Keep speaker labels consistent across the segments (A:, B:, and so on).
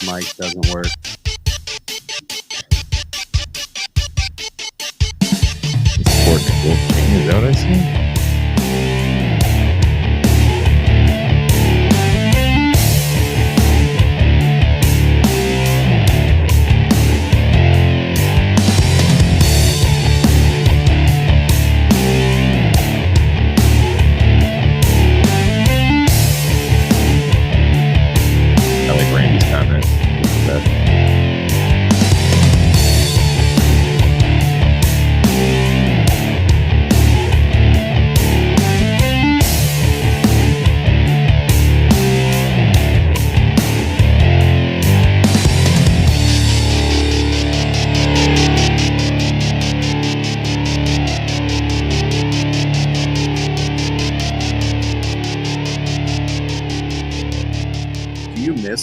A: mic doesn't work.
B: Is that what I see? I like Randy's comment. It's the best.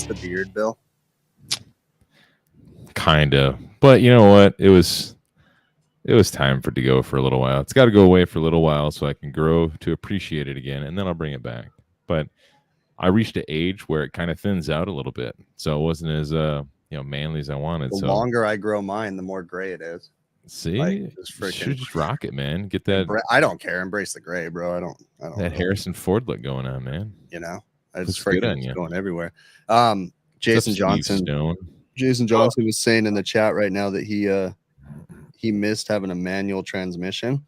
A: The beard, Bill?
B: Kind of, but you know what? It was time for it to go for a little while. It's got to go away for a little while so I can grow to appreciate it again, and then I'll bring it back. But I reached an age where it kind of thins out a little bit, so it wasn't as manly as I wanted.
A: The longer I grow mine, the more gray it is.
B: See, you should just rock it, man. Get that.
A: I don't care. Embrace the gray, bro. I don't.
B: That Harrison Ford look going on, man.
A: You know, it's
B: freaking
A: going everywhere. Jason Johnson was saying in the chat right now that he missed having a manual transmission.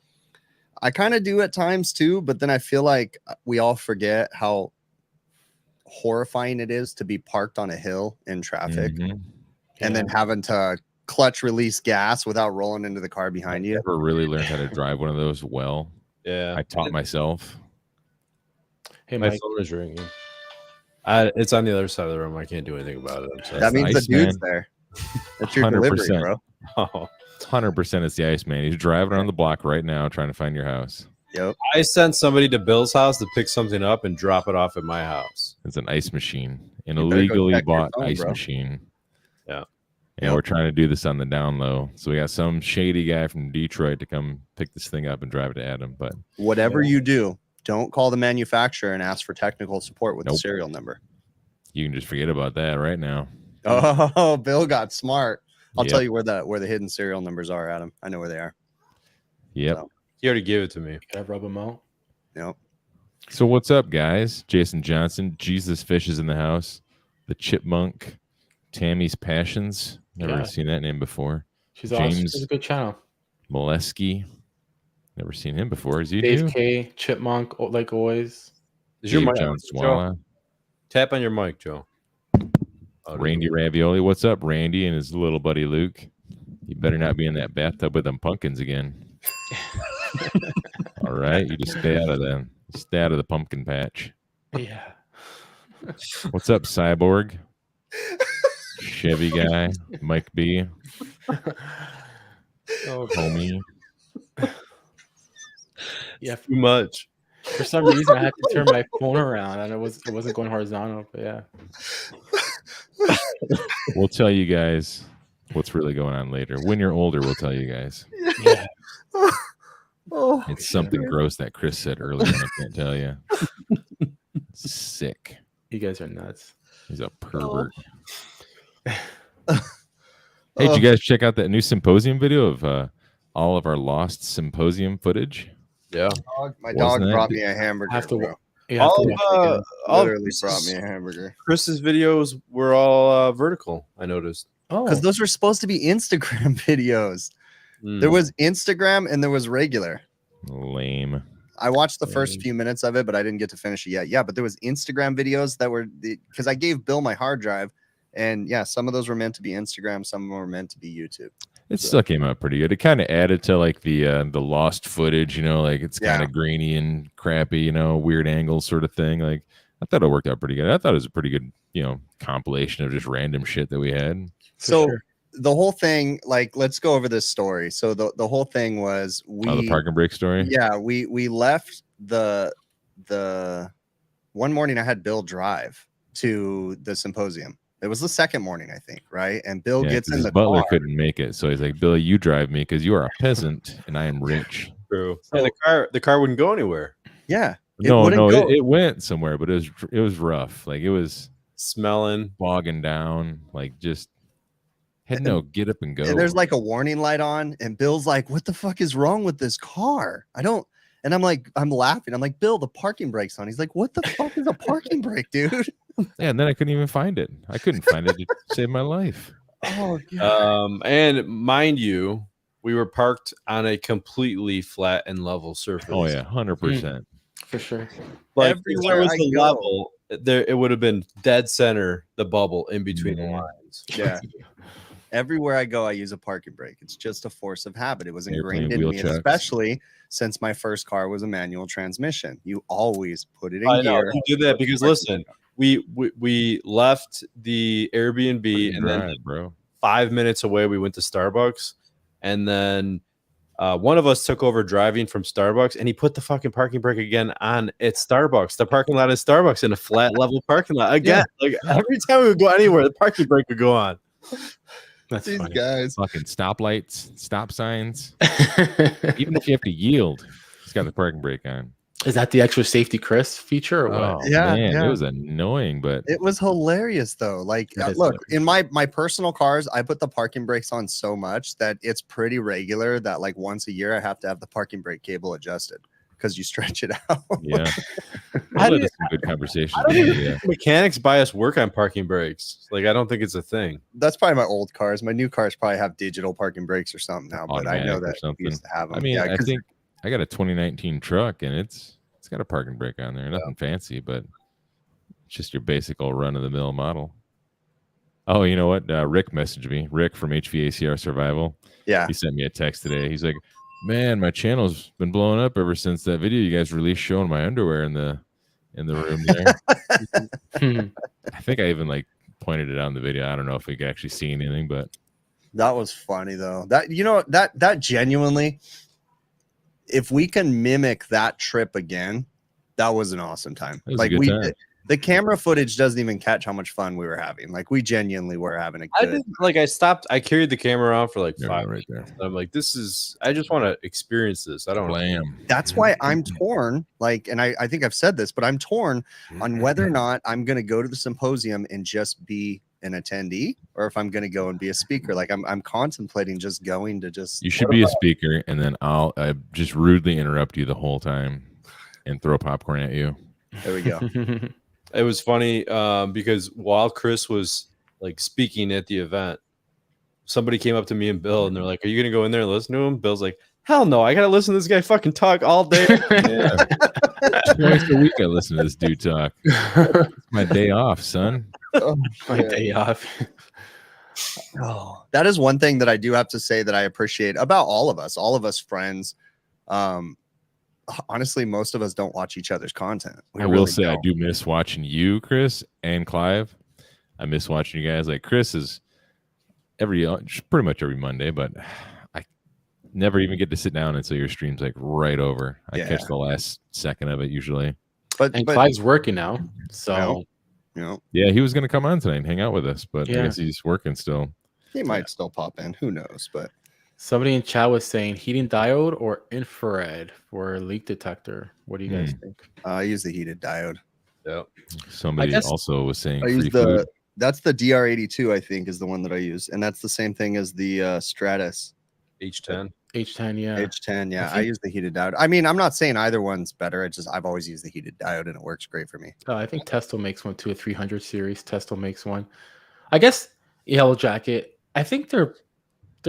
A: I kind of do at times too, but then I feel like we all forget how horrifying it is to be parked on a hill in traffic and then having to clutch release gas without rolling into the car behind you.
B: I never really learned how to drive one of those well.
C: Yeah,
B: I taught myself.
C: Hey, my phone is ringing. It's on the other side of the room. I can't do anything about it. So
A: that means the dude's there. That's your delivery, bro.
B: 100% it's the Iceman. He's driving around the block right now trying to find your house.
A: Yep.
C: I sent somebody to Bill's house to pick something up and drop it off at my house.
B: It's an ice machine, an illegally bought ice machine.
C: Yeah.
B: And we're trying to do this on the down low. So we got some shady guy from Detroit to come pick this thing up and drive it to Adam. But
A: whatever you do, don't call the manufacturer and ask for technical support with the serial number.
B: You can just forget about that right now.
A: Oh, Bill got smart. I'll tell you where the hidden serial numbers are, Adam. I know where they are.
B: Yep.
C: So, he already gave it to me.
D: Can I rub them out?
A: Yep.
B: So what's up, guys? Jason Johnson, Jesus Fish is in the house. The Chipmunk, Tammy's Passions. Never seen that name before.
D: She's awesome. She's a good channel.
B: Molesky. Never seen him before. Is he
D: Dave K, Chipmunk, like always.
C: Is your mic on, Joe? Tap on your mic, Joe.
B: Randy Ravioli. What's up, Randy and his little buddy Luke? You better not be in that bathtub with them pumpkins again. All right, you just stay out of them. Stay out of the pumpkin patch.
D: Yeah.
B: What's up, Cyborg? Chevy guy, Mike B. Homie.
D: Yeah,
C: too much.
D: For some reason, I had to turn my phone around, and it wasn't going horizontal. But yeah,
B: we'll tell you guys what's really going on later. When you're older, we'll tell you guys.
D: Yeah.
B: It's something gross that Chris said earlier, and I can't tell you. Sick.
D: You guys are nuts.
B: He's a pervert. Hey, did you guys check out that new Symposium video of all of our lost Symposium footage?
C: Yeah.
A: My dog brought me a hamburger.
C: Literally brought me a hamburger. Chris's videos were all vertical, I noticed.
A: Oh, because those were supposed to be Instagram videos. There was Instagram and there was regular.
B: Lame.
A: I watched the first few minutes of it, but I didn't get to finish it yet. Yeah, but there was Instagram videos that were because I gave Bill my hard drive, and yeah, some of those were meant to be Instagram, some of them were meant to be YouTube.
B: It still came out pretty good. It kind of added to like the lost footage, like it's kind of grainy and crappy, weird angles sort of thing. Like I thought it worked out pretty good. I thought it was a pretty good, compilation of just random shit that we had.
A: So the whole thing, like, let's go over this story. So the whole thing was
B: the park and brake story.
A: Yeah, we left the one morning. I had Bill drive to the Symposium. It was the second morning, I think, right? And Bill gets in the
B: butler
A: car.
B: Couldn't make it, so he's like, "Billy, you drive me because you are a peasant and I am rich."
C: True. And the car wouldn't go anywhere.
A: Yeah.
B: It went somewhere, but it was rough. Like it was.
C: smelling,
B: bogging down, like just get up and go.
A: And there's like a warning light on, and Bill's like, "What the fuck is wrong with this car? I don't." And I'm like, I'm laughing. I'm like, "Bill, the parking brake's on." He's like, "What the fuck is a parking brake, dude?"
B: Yeah, and then I couldn't even find it. I couldn't find it to save my life.
A: Oh God.
C: And mind you, we were parked on a completely flat and level surface.
B: Oh yeah, 100%.
D: For sure.
C: Like
A: Everywhere
C: there was
A: I
C: the
A: go.
C: level, there it would have been dead center, the bubble in between the lines.
A: Yeah. Everywhere I go, I use a parking brake. It's just a force of habit. It was
B: Airplane
A: ingrained in
B: wheel
A: me,
B: checks.
A: especially since my first car was a manual transmission. You always put it in
C: I know
A: gear.
C: you did that because listen, we left the Airbnb and then
B: bro.
C: 5 minutes away we went to Starbucks, and then one of us took over driving from Starbucks, and he put the fucking parking brake again on at Starbucks. The parking lot at Starbucks in a flat level parking lot again. Like every time we would go anywhere, the parking brake would go on.
D: That's
A: These
D: funny.
A: guys.
B: Fucking stoplights, stop signs. Even if you have to yield, it's got the parking brake on.
D: Is that the extra safety Chris feature or what?
B: Oh,
A: Yeah,
B: man,
A: yeah.
B: it was annoying, but
A: It was hilarious though. Like,
D: That is
A: look,
D: hilarious.
A: in my personal cars, I put the parking brakes on so much that it's pretty regular that like once a year I have to have the parking brake cable adjusted because you stretch it out.
B: yeah.
C: I
B: That led to
C: didn't-
B: some good conversations.
C: I don't even
B: Yeah.
C: think mechanics buy us work on parking brakes. Like I don't think it's a thing.
A: That's probably my old cars. My new cars probably have digital parking brakes or something now, but I know
B: Automatic or
A: that we
B: something.
A: used to have them.
B: I mean,
A: yeah,
B: I
A: 'cause
B: think I got a 2019 truck, and it's got a parking brake on there. Nothing fancy, but it's just your basic old run-of-the-mill model. Oh, you know what? Rick messaged me. Rick from HVACR Survival.
A: yeah.
B: He sent me a text today. He's like, "Man, my channel's been blowing up ever since that video you guys released showing my underwear in the room there." I think I even like pointed it out in the video. I don't know if we could actually see anything, but
A: That was funny though. That genuinely, if we can mimic that trip again, that was an awesome time.
B: It was a
A: Like
B: good
A: we
B: time.
A: did. The camera footage doesn't even catch how much fun we were having. Like we genuinely were having a
C: I
A: good.
C: didn't like. I stopped. I carried the camera around for like
B: there we
C: 5
B: go right there.
C: minutes. I'm like, this is. I just want to experience this. I don't know.
B: Blam.
A: That's why I'm torn. Like, and I think I've said this, but I'm torn on whether or not I'm going to go to the symposium and just be an attendee, or if I'm going to go and be a speaker. Like I'm contemplating just going to just.
B: You should be a speaker, and then I'll just rudely interrupt you the whole time and throw popcorn at you.
A: There we go.
C: It was funny because while Chris was like speaking at the event, somebody came up to me and Bill, and they're like, "Are you gonna go in there and listen to him?" Bill's like, "Hell no! I gotta listen to this guy fucking talk all day."
B: Yeah. Twice a week I listen to this dude talk. It's my day off, son.
A: Oh,
D: My
A: shit.
D: day off.
A: Oh, that is one thing that I do have to say that I appreciate about all of us friends. Honestly, most of us don't watch each other's content. We
B: I will
A: really
B: say I
A: don't.
B: do miss watching you, Chris, and Clive. I miss watching you guys. Like Chris is pretty much every Monday, but I never even get to sit down until your stream's like right over. I
A: Yeah.
B: catch the last second of it usually.
A: But
D: And Clive's working now. So
A: you know,
B: Yeah, he was going to come on tonight and hang out with us, but I
D: Yeah.
B: guess he's working still.
A: he might still pop in. Who knows? But
D: somebody in chat was saying heating diode or infrared for leak detector. What do you guys think?
A: I use the heated diode.
C: Yep.
B: Somebody
D: guess
B: also was saying
A: I
B: free
A: use
B: food.
A: that's the DR82, I think, is the one that I use, and that's the same thing as the Stratus
C: H10.
D: H10, yeah.
A: H10. Yeah, I
D: think-
A: use the heated diode. I mean, I'm not saying either one's better. It's just I've always used the heated diode, and it works great for me.
D: I think Tesla makes one too, a 300 series. Tesla makes one. I guess Yellow Jacket. I think they're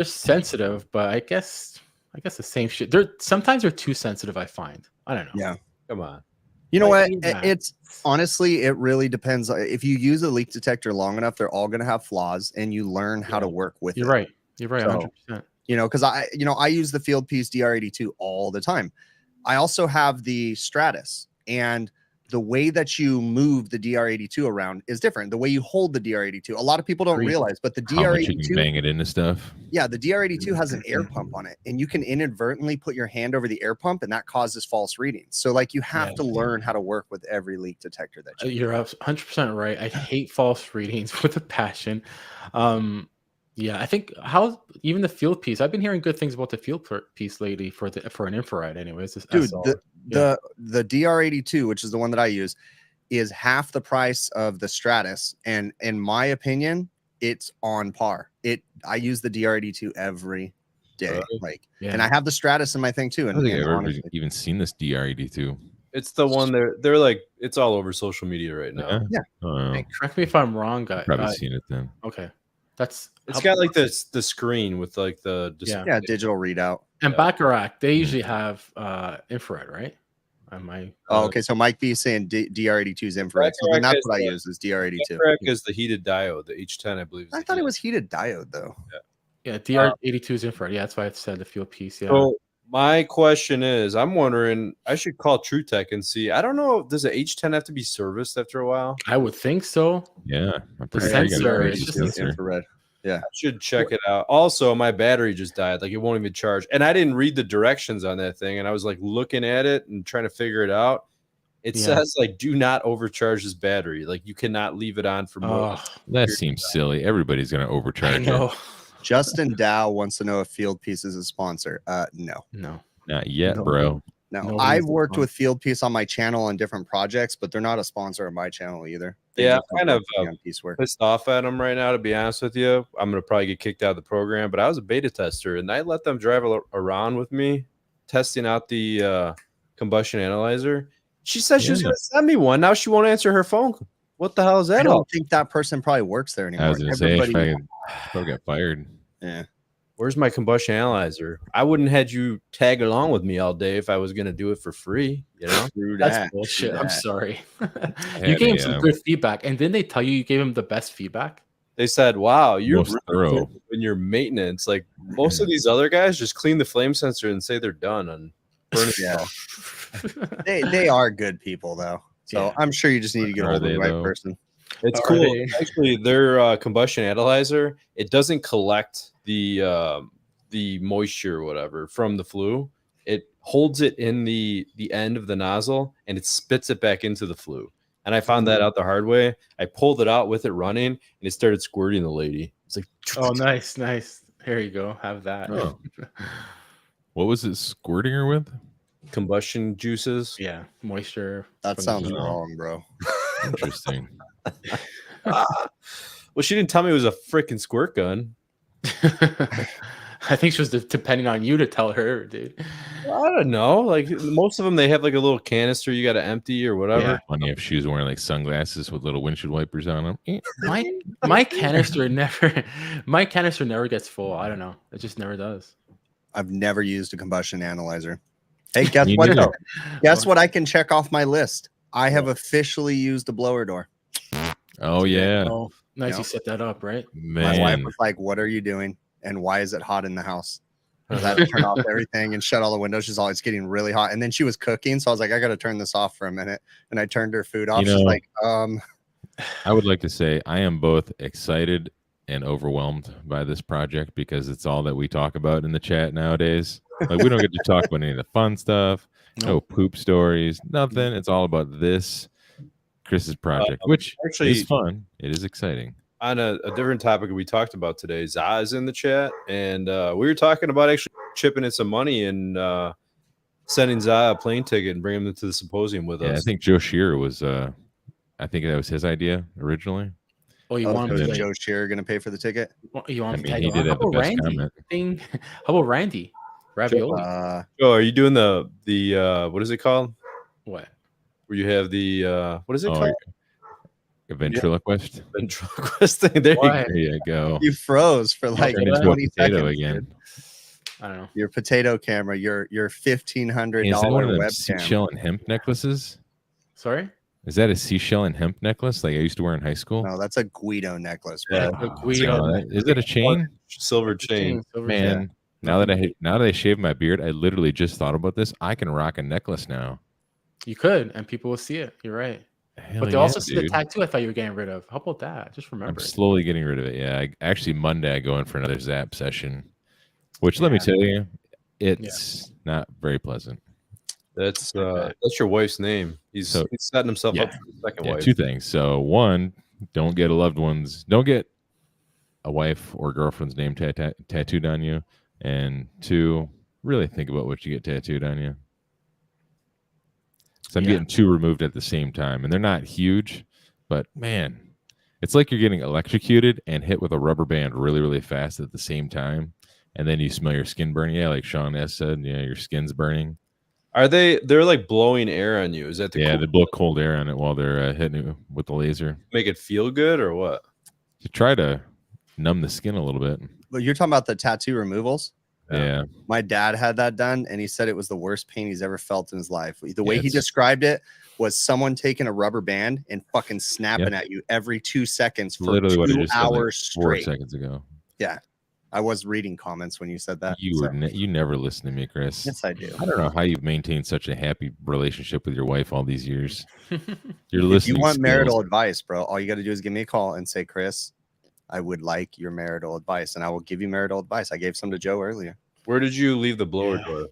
D: sensitive, but I guess the same shit. Sometimes they're too sensitive. I find. I don't know.
A: Yeah.
C: Come on.
A: You know
D: Like,
A: what?
D: yeah.
A: It's honestly, it really depends. If you use a leak detector long enough, they're all going to have flaws, and you learn how to work with
D: You're
A: it.
D: right. You're right.
A: So,
D: 100%.
A: You know, because I use the field piece DR82 all the time. I also have the Stratus, and the way that you move the DR82 around is different. The way you hold the DR82, a lot of people don't
D: Agreed.
A: realize, but the
B: How much you can
A: DR82,
B: bang it into stuff.
A: yeah, the DR82 has an air pump on it, and you can inadvertently put your hand over the air pump, and that causes false readings. So, like, you have
D: Yeah.
A: to learn how to work with every leak detector that you.
D: You're 100% right. I hate false readings with a passion. Yeah, I think even the field piece. I've been hearing good things about the field piece lately for an infrared. Anyways, this
A: Dude,
D: SL.
A: the DR82, which is the one that I use, is half the price of the Stratus, and in my opinion, it's on par. I use the DR82 every day, and I have the Stratus in my thing too.
B: I don't think I've ever even seen this DR82.
C: It's the one they're like, it's all over social media right now.
A: Yeah.
D: Hey, correct me if I'm wrong, guys.
B: Probably seen it then.
D: Okay,
C: it's got like the screen with like the
A: digital readout.
D: And Bacharach, they usually have infrared, right?
A: Okay, so Mike B is saying DR82 is infrared. So then that's what I use is DR82.
C: Infrared is the heated diode, the H10, I believe.
A: I thought it was heated diode though.
D: Yeah, DR82 is infrared. Yeah, that's why I said the fuel piece. Yeah.
C: So my question is, I'm wondering, I should call TrueTech and see. I don't know, does the H10 have to be serviced after a while?
D: I would think so.
B: Yeah,
D: the sensor is just
A: infrared. Yeah,
C: I should check it out. Also, my battery just died. Like, it won't even charge. And I didn't read the directions on that thing. And I was like looking at it and trying to figure it out. It says like, do not overcharge this battery. Like, you cannot leave it on for more.
B: That seems silly. Everybody's going to overcharge.
D: I know.
A: Justin Dow wants to know if Field Piece is a sponsor. No,
B: not yet, bro.
A: No, I've worked with Field Piece on my channel on different projects, but they're not a sponsor of my channel either.
C: I'm kind of pissed off at them right now, to be honest with you. I'm going to probably get kicked out of the program, but I was a beta tester, and I let them drive around with me, testing out the combustion analyzer. She said she was going to send me one. Now she won't answer her phone. What the hell is that?
A: I don't think that person probably works there anymore.
B: I was going to say, if I got fired.
A: Yeah.
C: Where's my combustion analyzer? I wouldn't had you tag along with me all day if I was going to do it for free. You know,
D: that's bullshit. I'm sorry. You gave him some good feedback, and didn't they tell you gave him the best feedback?
C: They said, "Wow, you're thorough in your maintenance." Like most of these other guys, just clean the flame sensor and say they're done on burning.
A: They are good people though, so I'm sure you just need to get hold of the right person.
C: It's cool. Actually, their combustion analyzer, it doesn't collect the moisture or whatever from the flue. It holds it in the end of the nozzle and it spits it back into the flue. And I found that out the hard way. I pulled it out with it running and it started squirting the lady. It's like,
D: oh, nice. Here you go. Have that.
B: Oh. What was it squirting her with?
C: Combustion juices.
D: Yeah, moisture.
A: That sounds wrong, bro.
B: Interesting.
C: Well, she didn't tell me it was a freaking squirt gun.
D: I think she was depending on you to tell her, dude.
C: Well, I don't know. Like most of them, they have like a little canister you got to empty or whatever.
B: Yeah. Funny if she was wearing like sunglasses with little windshield wipers on them.
D: My canister never gets full. I don't know. It just never does.
A: I've never used a combustion analyzer. Hey, guess what? Guess what? I can check off my list. I have officially used a blower door.
B: Oh yeah.
D: Oh, nice. You set that up, right?
B: Man.
A: My wife was like, "What are you doing? And why is it hot in the house?" I had to turn off everything and shut all the windows. She's always getting really hot. And then she was cooking, so I was like, "I got to turn this off for a minute." And I turned her food off. She's like,
B: I would like to say I am both excited and overwhelmed by this project because it's all that we talk about in the chat nowadays. Like we don't get to talk about any of the fun stuff, no poop stories, nothing. It's all about this Chris's project, which actually is fun. It is exciting.
C: On a different topic we talked about today, Za is in the chat, and we were talking about actually chipping in some money and sending Za a plane ticket and bringing him to the symposium with us.
B: I think Joe Shearer was, I think that was his idea originally.
D: Oh, you want
A: Joe Shearer going to pay for the ticket?
D: You want
B: he did have the best comment.
D: How about Randy? Ravioli.
C: Joe, are you doing the what is it called?
D: What?
C: Where you have the what is it called?
B: A ventriloquist.
C: Ventriloquist thing. There
B: you go.
A: You froze for like 20 seconds
B: again.
D: I don't know.
A: Your potato camera, your $1,500 webcam.
B: Seashell and hemp necklaces.
D: Sorry.
B: Is that a seashell and hemp necklace like I used to wear in high school?
A: No, that's a Guido necklace.
C: Yeah,
D: Guido.
B: Is it a chain?
C: Silver chain.
B: Man, now that I shaved my beard, I literally just thought about this. I can rock a necklace now.
D: You could, and people will see it. You're right. But they also see the tattoo I thought you were getting rid of. How about that? Just remember.
B: I'm slowly getting rid of it. Yeah. Actually, Monday I go in for another Zap session, which let me tell you, it's not very pleasant.
C: That's your wife's name. He's setting himself up for the second wife.
B: Two things. So one, don't get a wife or girlfriend's name tattooed on you, and two, really think about what you get tattooed on you. So I'm getting 2 removed at the same time, and they're not huge, but man, it's like you're getting electrocuted and hit with a rubber band really, really fast at the same time, and then you smell your skin burning. Yeah, like Sean S said, your skin's burning.
C: They're like blowing air on you? Is that
B: they blow cold air on it while they're hitting it with the laser.
C: Make it feel good or what?
B: To try to numb the skin a little bit.
A: But you're talking about the tattoo removals?
B: Yeah.
A: My dad had that done, and he said it was the worst pain he's ever felt in his life. The way he described it was someone taking a rubber band and fucking snapping at you every 2 seconds for
B: literally
A: 2
B: what it just
A: hours
B: like 4
A: straight.
B: seconds ago.
A: Yeah. I was reading comments when you said that.
B: You never listen to me, Chris.
A: Yes, I do.
B: I don't know how you've maintained such a happy relationship with your wife all these years. You're listening.
A: If you want marital advice, bro, all you got to do is give me a call and say, Chris, I would like your marital advice, and I will give you marital advice. I gave some to Joe earlier.
C: Where did you leave the blower door?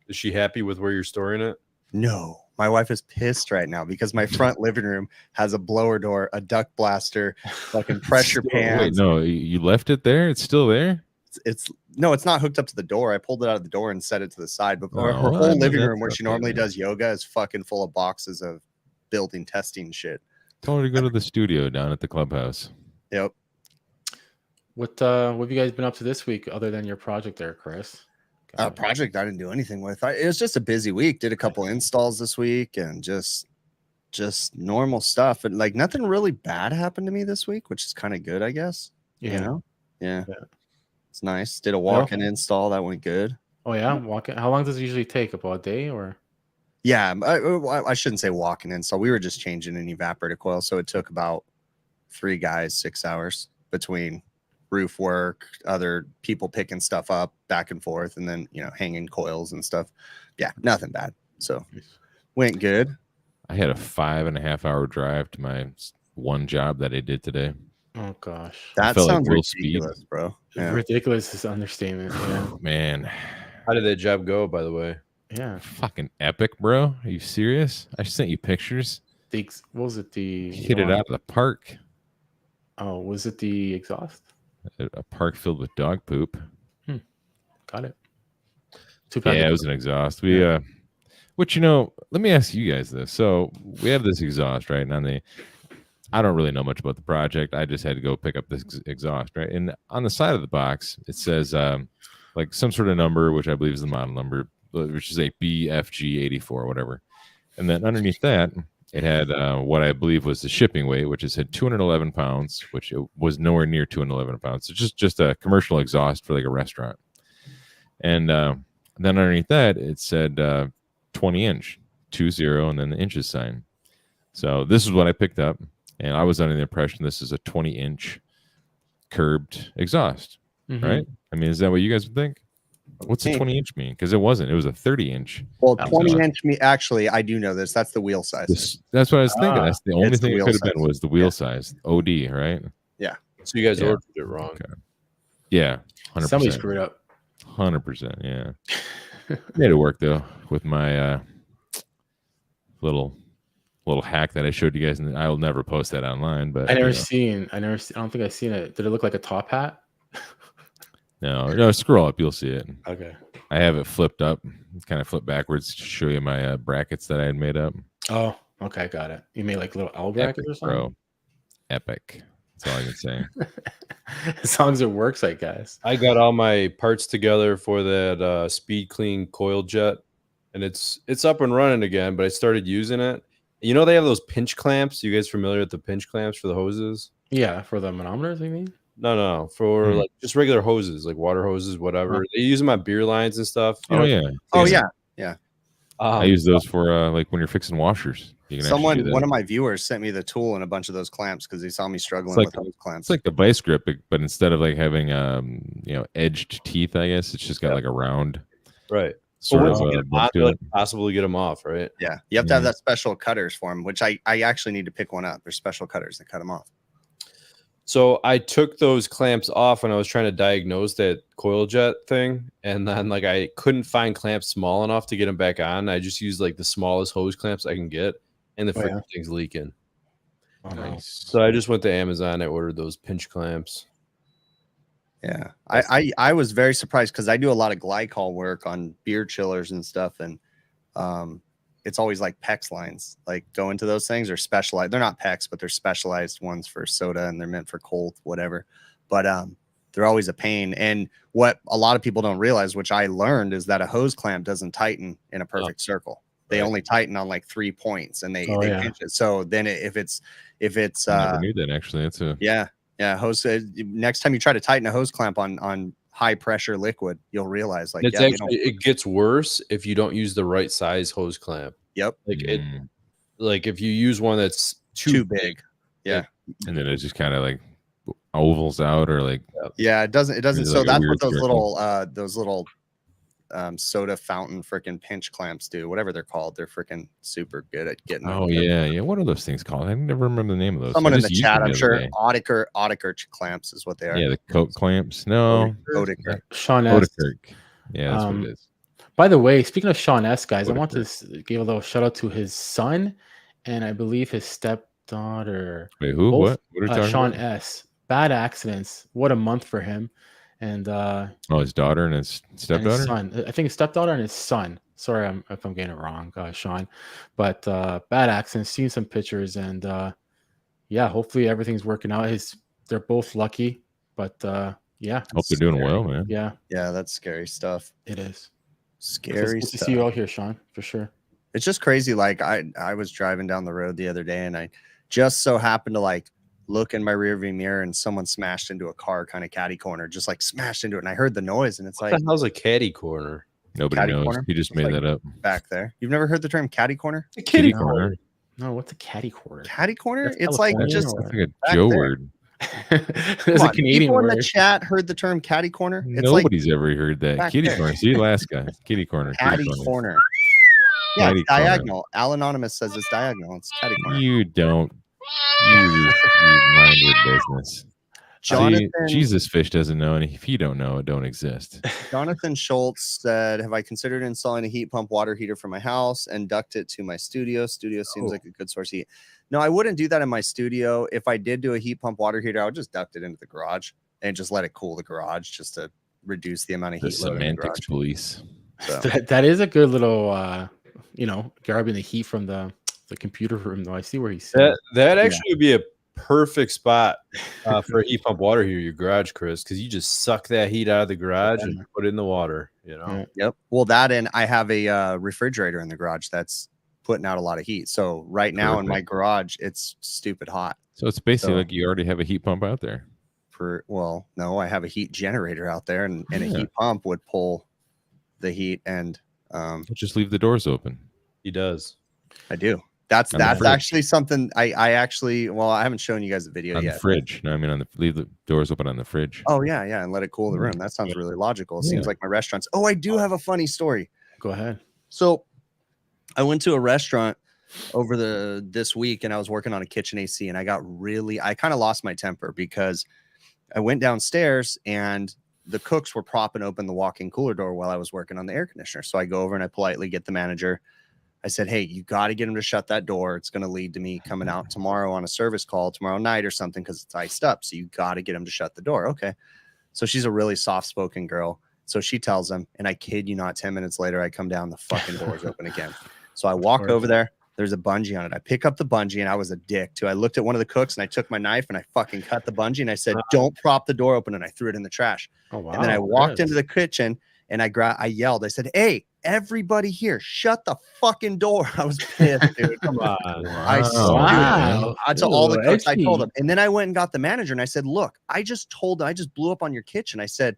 C: Is she happy with where you're storing it?
A: No. My wife is pissed right now because my front living room has a blower door, a duct blaster, fucking pressure pan.
B: Wait, no, you left it there? It's still there?
A: It's not hooked up to the door. I pulled it out of the door and set it to the side. But her whole living room where she normally does yoga is fucking full of boxes of building testing shit.
B: Told her to go to the studio down at the clubhouse.
A: Yep.
D: What have you guys been up to this week other than your project there, Chris?
A: Project I didn't do anything with. It was just a busy week. Did a couple installs this week and just normal stuff. And like nothing really bad happened to me this week, which is kind of good, I guess.
D: Yeah.
A: You know? Yeah. It's nice. Did a walk-in install. That went good.
D: Oh, yeah? Walk-in. How long does it usually take? About a day or?
A: Yeah. I shouldn't say walk-in install. We were just changing an evaporator coil. So it took about 3 guys, 6 hours between roof work, other people picking stuff up back and forth, and then hanging coils and stuff. Yeah, nothing bad. So went good.
B: I had a 5.5 hour drive to my one job that I did today.
D: Oh gosh,
A: that sounds ridiculous, bro.
D: Yeah. Ridiculous is understatement. Yeah.
B: Man,
C: how did that job go, by the way?
D: Yeah,
B: fucking epic, bro. Are you serious? I sent you pictures.
D: What was it?
B: Hit it out of the park.
D: Oh, was it the exhaust?
B: A park filled with dog poop.
D: Got it.
B: Yeah, it was an exhaust. Which let me ask you guys this. So we have this exhaust, right? And I don't really know much about the project. I just had to go pick up this exhaust, right? And on the side of the box, it says like some sort of number, which I believe is the model number, which is a BFG84 or whatever. And then underneath that, it had what I believe was the shipping weight, which had 211 pounds, which it was nowhere near 211 pounds. It's just a commercial exhaust for like a restaurant. And then underneath that, it said 20-inch, 20, and then the inches sign. So this is what I picked up. And I was under the impression this is a 20-inch curbed exhaust, right? I mean, is that what you guys would think? What's a 20-inch mean? Because it wasn't. It was a 30-inch.
A: Well, 20-inch me. Actually, I do know this. That's the wheel size.
B: That's what I was thinking. That's the only thing it could have been was the wheel size. OD, right?
A: Yeah.
C: So you guys ordered it wrong.
B: Okay. Yeah. 100%.
D: Somebody screwed up.
B: 100%. Yeah. Made it work though with my little hack that I showed you guys, and I will never post that online. But
D: I don't think I've seen it. Did it look like a top hat?
B: No, scroll up, you'll see it.
D: Okay.
B: I have it flipped up, kind of flipped backwards to show you my brackets that I had made up.
D: Oh, okay, got it. You made like little L brackets or something?
B: Bro. Epic. That's all I can say.
D: As long as it works, I guess.
C: I got all my parts together for that Speed Clean coil jet, and it's up and running again, but I started using it. They have those pinch clamps. You guys familiar with the pinch clamps for the hoses?
D: Yeah, for the manometers, you mean?
C: No, for like just regular hoses, like water hoses, whatever. They use them on beer lines and stuff.
A: Yeah.
B: I use those for like when you're fixing washers.
A: One of my viewers sent me the tool and a bunch of those clamps because he saw me struggling with those clamps.
B: It's like the vice grip, but instead of like having edged teeth, I guess it's just got like a round,
C: right?
B: Sort of
C: possible to get them off, right?
A: Yeah, you have to have that special cutters for them, which I actually need to pick one up. There's special cutters that cut them off.
C: So I took those clamps off when I was trying to diagnose that coil jet thing, and then like I couldn't find clamps small enough to get them back on. I just used like the smallest hose clamps I can get, and the freaking thing's leaking.
D: Oh, nice.
C: So I just went to Amazon. I ordered those pinch clamps.
A: Yeah, I was very surprised because I do a lot of glycol work on beer chillers and stuff, and it's always like PEX lines, like go into those things, or specialized. They're not PEX, but they're specialized ones for soda, and they're meant for cold, whatever. But they're always a pain. And what a lot of people don't realize, which I learned, is that a hose clamp doesn't tighten in a perfect circle. They only tighten on like 3 points, and they pinch it. So then if it's
B: I never knew that, actually. That's a
A: hose. Next time you try to tighten a hose clamp on high pressure liquid, you'll realize like
C: it's actually it gets worse if you don't use the right size hose clamp.
A: Yep.
C: Like if you use one that's too big.
A: Yeah.
B: And then it just kind of like ovals out, or like
A: it doesn't. So
B: like
A: that's what those little soda fountain freaking pinch clamps do, whatever they're called. They're freaking super good at getting.
B: What are those things called? I never remember the name of those.
A: Someone in the chat, I'm sure. Oetikirk clamps is what they are.
B: Yeah, the Coke clamps. No,
A: Oetikirk.
D: Sean S.
B: Yeah, that's what it is.
D: By the way, speaking of Sean S, guys, I want to give a little shout out to his son, and I believe his stepdaughter.
B: Wait, who? What are you talking
D: Sean
B: about?
D: S. Bad accidents. What a month for him. And
B: his daughter and his stepdaughter.
D: And his son. I think his stepdaughter and his son. Sorry, if I'm getting it wrong, Sean. But bad accidents. Seen some pictures, and hopefully everything's working out. They're both lucky, but hope
B: they're doing well, man.
A: Yeah, that's scary stuff.
D: It is
A: scary
D: stuff. To see you out here, Sean, for sure.
A: It's just crazy. Like I was driving down the road the other day, and I just so happened to like look in my rearview mirror, and someone smashed into a car, kind of catty corner, just like smashed into it. And I heard the noise, and it's
C: what
A: like,
C: the hell's a catty corner?
B: Nobody knows.
A: Corner?
B: He just made that up
A: back there. You've never heard the term catty corner?
C: A kitty corner.
D: No, what's a catty corner?
A: Catty corner?
D: That's
A: it's like just
B: that's like a Joe word.
D: It's a Canadian
A: people
D: word.
A: in the chat heard the term catty corner. It's
B: Nobody's ever heard that. Kitty corner. See, last guy. Kitty corner.
A: Catty corner. Yeah, it's diagonal. Al Anonymous says it's diagonal. It's catty corner.
B: You don't. You mind your business.
A: Jonathan,
B: Jesus Fish doesn't know, and if you don't know, it don't exist.
A: Jonathan Schultz said, "Have I considered installing a heat pump water heater for my house and duct it to my studio? Studio seems like a good source of heat." No, I wouldn't do that in my studio. If I did do a heat pump water heater, I would just duct it into the garage and just let it cool the garage, just to reduce the amount of heat load in the garage.
B: Police.
A: So.
D: that is a good little, grabbing the heat from the computer room. Though I see where he's
C: that actually would be a perfect spot for a heat pump water heater, your garage, Chris, because you just suck that heat out of the garage and put it in the water.
A: Yep. Well, that, and I have a refrigerator in the garage that's putting out a lot of heat. So right now in my garage, it's stupid hot.
B: So it's basically like you already have a heat pump out there.
A: No, I have a heat generator out there, and a heat pump would pull the heat, and
B: just leave the doors open.
C: He does.
A: I do. That's actually something I actually, I haven't shown you guys the video yet.
B: The fridge. No, I mean leave the doors open on the fridge.
A: Oh yeah, and let it cool the room. That sounds really logical. It seems like my restaurants. Oh, I do have a funny story.
D: Go ahead.
A: So I went to a restaurant over this week, and I was working on a kitchen AC, and I kind of lost my temper because I went downstairs and the cooks were propping open the walk-in cooler door while I was working on the air conditioner. So I go over and I politely get the manager. I said, "Hey, you got to get him to shut that door. It's going to lead to me coming out tomorrow on a service call tomorrow night or something, because it's iced up. So you got to get him to shut the door." Okay. So she's a really soft-spoken girl. So she tells him, and I kid you not, 10 minutes later, I come down, the fucking door's open again. So I walk over there. There's a bungee on it. I pick up the bungee, and I was a dick too. I looked at one of the cooks, and I took my knife and I fucking cut the bungee, and I said, "Don't prop the door open," and I threw it in the trash.
D: Oh, wow.
A: And then I walked into the kitchen, and I yelled. I said, "Hey, everybody here, shut the fucking door." I was pissed, dude. Come on. I told all the cooks, I told them. And then I went and got the manager, and I said, "Look, I just blew up on your kitchen." I said,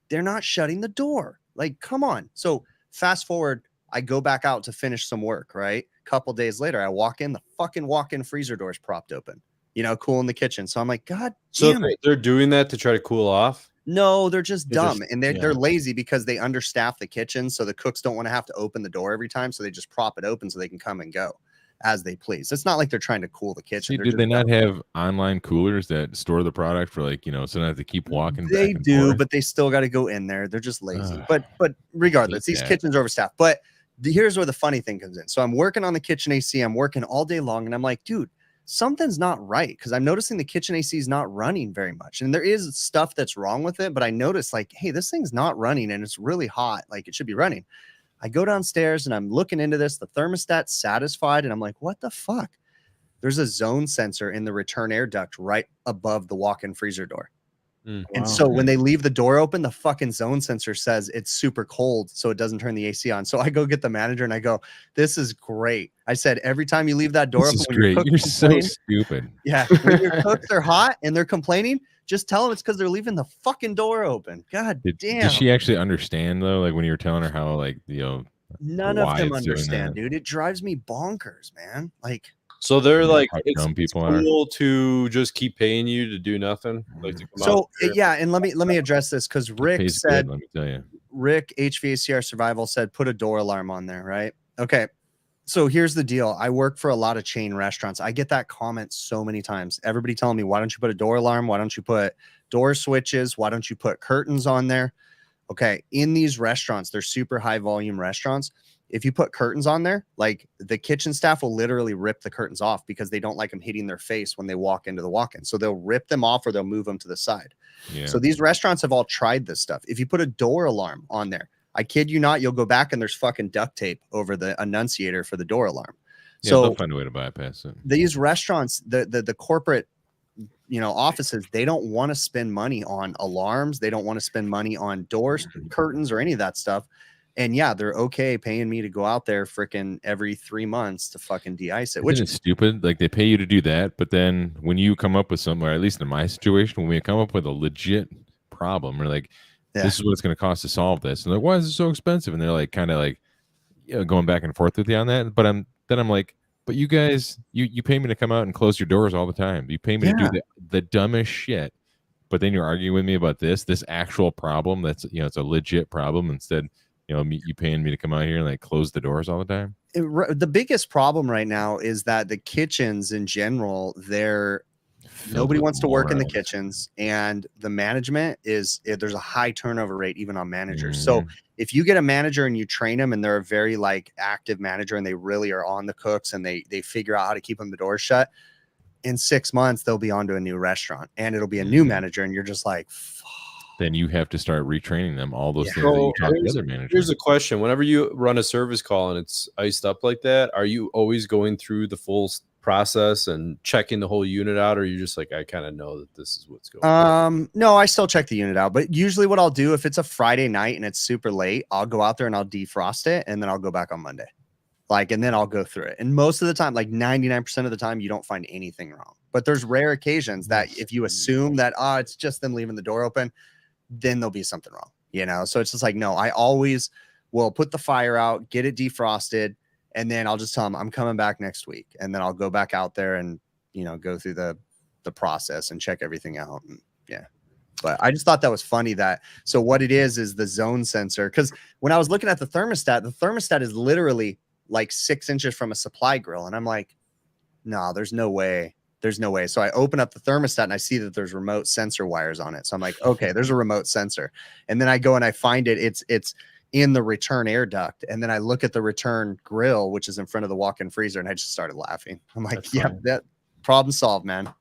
A: "They're not shutting the door. Like, come on." So fast forward, I go back out to finish some work, right? A couple days later, I walk in, the fucking walk-in freezer door is propped open, cool in the kitchen. So I'm like, God damn it.
C: They're doing that to try to cool off?
A: No, they're just dumb, and they're lazy because they understaff the kitchen, so the cooks don't want to have to open the door every time, so they just prop it open so they can come and go as they please. It's not like they're trying to cool the kitchen.
B: Did they not have online coolers that store the product for so they don't have to keep walking?
A: They do, but they still got to go in there. They're just lazy. But regardless, these kitchens are overstaffed. But here's where the funny thing comes in. So I'm working on the kitchen AC. I'm working all day long, and I'm like, dude, something's not right, because I'm noticing the kitchen AC is not running very much, and there is stuff that's wrong with it, but I noticed hey, this thing's not running, and it's really hot. Like, it should be running. I go downstairs and I'm looking into this. The thermostat's satisfied. And I'm like, what the fuck? There's a zone sensor in the return air duct right above the walk-in freezer door. And so when they leave the door open, the fucking zone sensor says it's super cold, so it doesn't turn the AC on. So I go get the manager and I go, this is great. I said, every time you leave that door open, when
B: great. You're so stupid.
A: Yeah. When your cooks are hot and they're complaining, just tell them it's because they're leaving the fucking door open. God damn.
B: Did she actually understand though? Like when you were telling her how, like, you know,
A: none of them understand, dude. It drives me bonkers, man. Like,
C: so they're like, it's
B: people
C: cool to just keep paying you to do nothing. Like to come
A: so yeah, and let me address this because Rick said,
B: let me tell you,
A: Rick HVACR Survival said put a door alarm on there, right? Okay, so here's the deal. I work for a lot of chain restaurants. I get that comment so many times. Everybody telling me, why don't you put a door alarm? Why don't you put door switches? Why don't you put curtains on there? Okay, in these restaurants, they're super high volume restaurants. If you put curtains on there, like the kitchen staff will literally rip the curtains off because they don't like them hitting their face when they walk into the walk-in. So they'll rip them off or they'll move them to the side. Yeah. So these restaurants have all tried this stuff. If you put a door alarm on there, I kid you not, you'll go back and there's fucking duct tape over the annunciator for the door alarm.
B: Yeah,
A: so
B: they'll find a way to bypass it.
A: These restaurants, the corporate, you know, offices, they don't want to spend money on alarms. They don't want to spend money on doors, curtains, or any of that stuff. And yeah, they're okay paying me to go out there freaking every 3 months to fucking de-ice it. Which
B: is stupid. Like they pay you to do that, but then when you come up with something, or at least in my situation, when we come up with a legit problem, we're like, this is what it's going to cost to solve this. And like, why is it so expensive? And they're like, kind of like, you know, going back and forth with you on that. But I'm like, but you guys, you pay me to come out and close your doors all the time. You pay me to do the dumbest shit. But then you're arguing with me about this actual problem. That's, you know, it's a legit problem instead. You know, you paying me to come out here and like close the doors all the time.
A: The biggest problem right now is that the kitchens in general, nobody wants to work in the kitchens, and the management there's a high turnover rate even on managers. So if you get a manager and you train them and they're a very like active manager and they really are on the cooks and they figure out how to keep them the doors shut, in 6 months they'll be on to a new restaurant and it'll be a new manager, and you're just like,
B: then you have to start retraining them, all those things that you taught the other managers.
C: Here's a question. Whenever you run a service call and it's iced up like that, are you always going through the full process and checking the whole unit out, or are you just like, I kind of know that this is what's going on?
A: No, I still check the unit out, but usually what I'll do, if it's a Friday night and it's super late, I'll go out there and I'll defrost it, and then I'll go back on Monday. And then I'll go through it. And most of the time, like 99% of the time, you don't find anything wrong. But there's rare occasions that if you assume that, it's just them leaving the door open, then there'll be something wrong, you know? So it's just like, no, I always will put the fire out, get it defrosted, and then I'll just tell them I'm coming back next week. And then I'll go back out there and, you know, go through the process and check everything out. And yeah, but I just thought that was funny so what it is the zone sensor. Cause when I was looking at the thermostat is literally like 6 inches from a supply grill. And I'm like, no, there's no way. There's no way. So I open up the thermostat and I see that there's remote sensor wires on it. So I'm like, okay, there's a remote sensor. And then I go and I find it. It's in the return air duct. And then I look at the return grill, which is in front of the walk-in freezer. And I just started laughing. I'm like, that problem solved, man.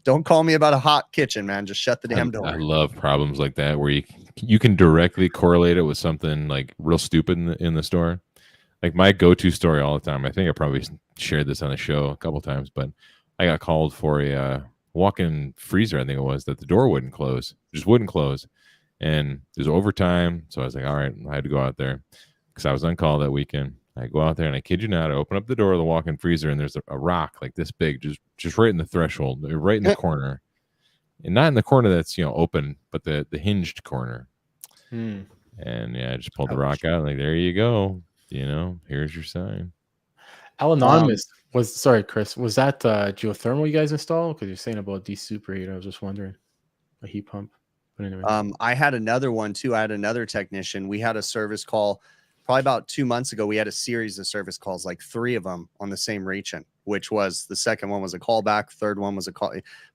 A: Don't call me about a hot kitchen, man. Just shut the damn door.
B: I love problems like that where you can directly correlate it with something like real stupid in the store. Like my go-to story all the time. I think I probably shared this on the show a couple times, but I got called for a walk-in freezer, I think it was, that the door wouldn't close. Just wouldn't close. And it was overtime. So I was like, all right, I had to go out there because I was on call that weekend. I go out there and I kid you not, I open up the door of the walk-in freezer and there's a rock like this big, just right in the threshold, right in the corner. And not in the corner that's, you know, open, but the hinged corner. And yeah, I just pulled the rock out. Like, there you go. You know, here's your sign.
D: Anonymous sorry, Chris, was that geothermal you guys installed? Because you're saying about de-superheater. I was just wondering. A heat pump. But anyway.
A: I had another one too. I had another technician. We had a service call probably about 2 months ago. We had a series of service calls, like 3 of them on the same region, which was the second one was a callback. Third one was a call.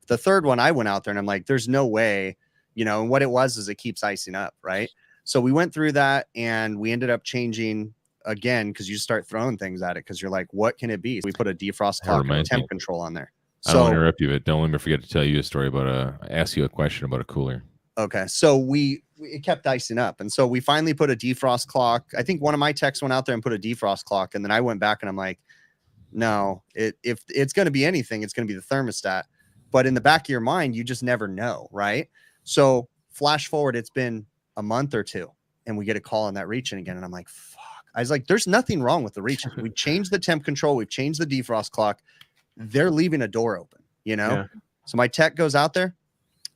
A: The third one, I went out there and I'm like, there's no way, you know, and what it was is it keeps icing up. Right. So we went through that and we ended up changing again, because you start throwing things at it because you're like, what can it be? So we put a defrost temp control on there.
B: I don't want to interrupt you, but don't let me forget to tell you a story about ask you a question about a cooler.
A: Okay. So we it kept icing up. And so we finally put a defrost clock. I think one of my techs went out there and put a defrost clock. And then I went back and I'm like, no, if it's going to be anything, it's going to be the thermostat. But in the back of your mind, you just never know, right? So flash forward, it's been a month or two, and we get a call on that reach-in again. And I'm like, fuck. I was like, there's nothing wrong with the reach-in. We changed the temp control. We've changed the defrost clock. They're leaving a door open, you know? Yeah. So my tech goes out there.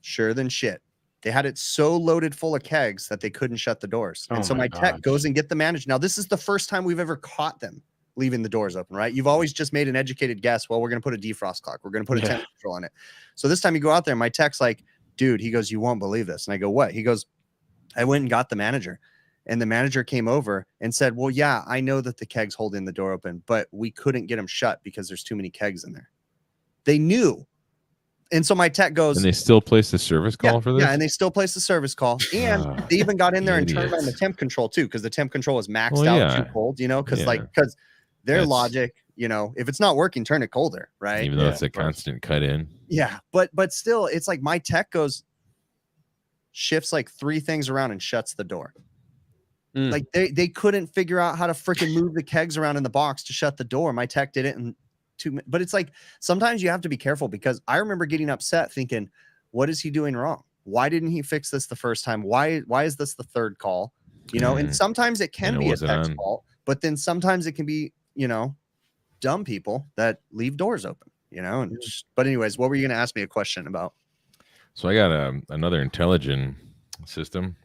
A: Sure than shit. They had it so loaded full of kegs that they couldn't shut the doors. And so my tech goes and get the manager. Now, this is the first time we've ever caught them leaving the doors open, right? You've always just made an educated guess. Well, we're going to put a defrost clock. We're going to put a temp control on it. So this time you go out there, my tech's like, dude, he goes, you won't believe this. And I go, what? He goes, I went and got the manager. And the manager came over and said, well, yeah, I know that the keg's holding the door open, but we couldn't get them shut because there's too many kegs in there. They knew. And so my tech goes,
B: and they still placed the service call for this?
A: Yeah, and they still placed the service call. And they even got in there and turned on the temp control too, because the temp control was maxed out too cold, you know, because because their logic, you know, if it's not working, turn it colder, right?
B: Even though it's a constant cut in.
A: Yeah, but still, it's like my tech goes, shifts like 3 things around and shuts the door. Like they couldn't figure out how to freaking move the kegs around in the box to shut the door. My tech did it in 2 minutes. But it's like sometimes you have to be careful, because I remember getting upset thinking, what is he doing wrong? Why didn't he fix this the first time? Why is this the third call? You know, and sometimes it can be a tech's fault, but then sometimes it can be, you know, dumb people that leave doors open, you know. And but anyways, what were you going to ask me a question about?
B: So I got another intelligent system,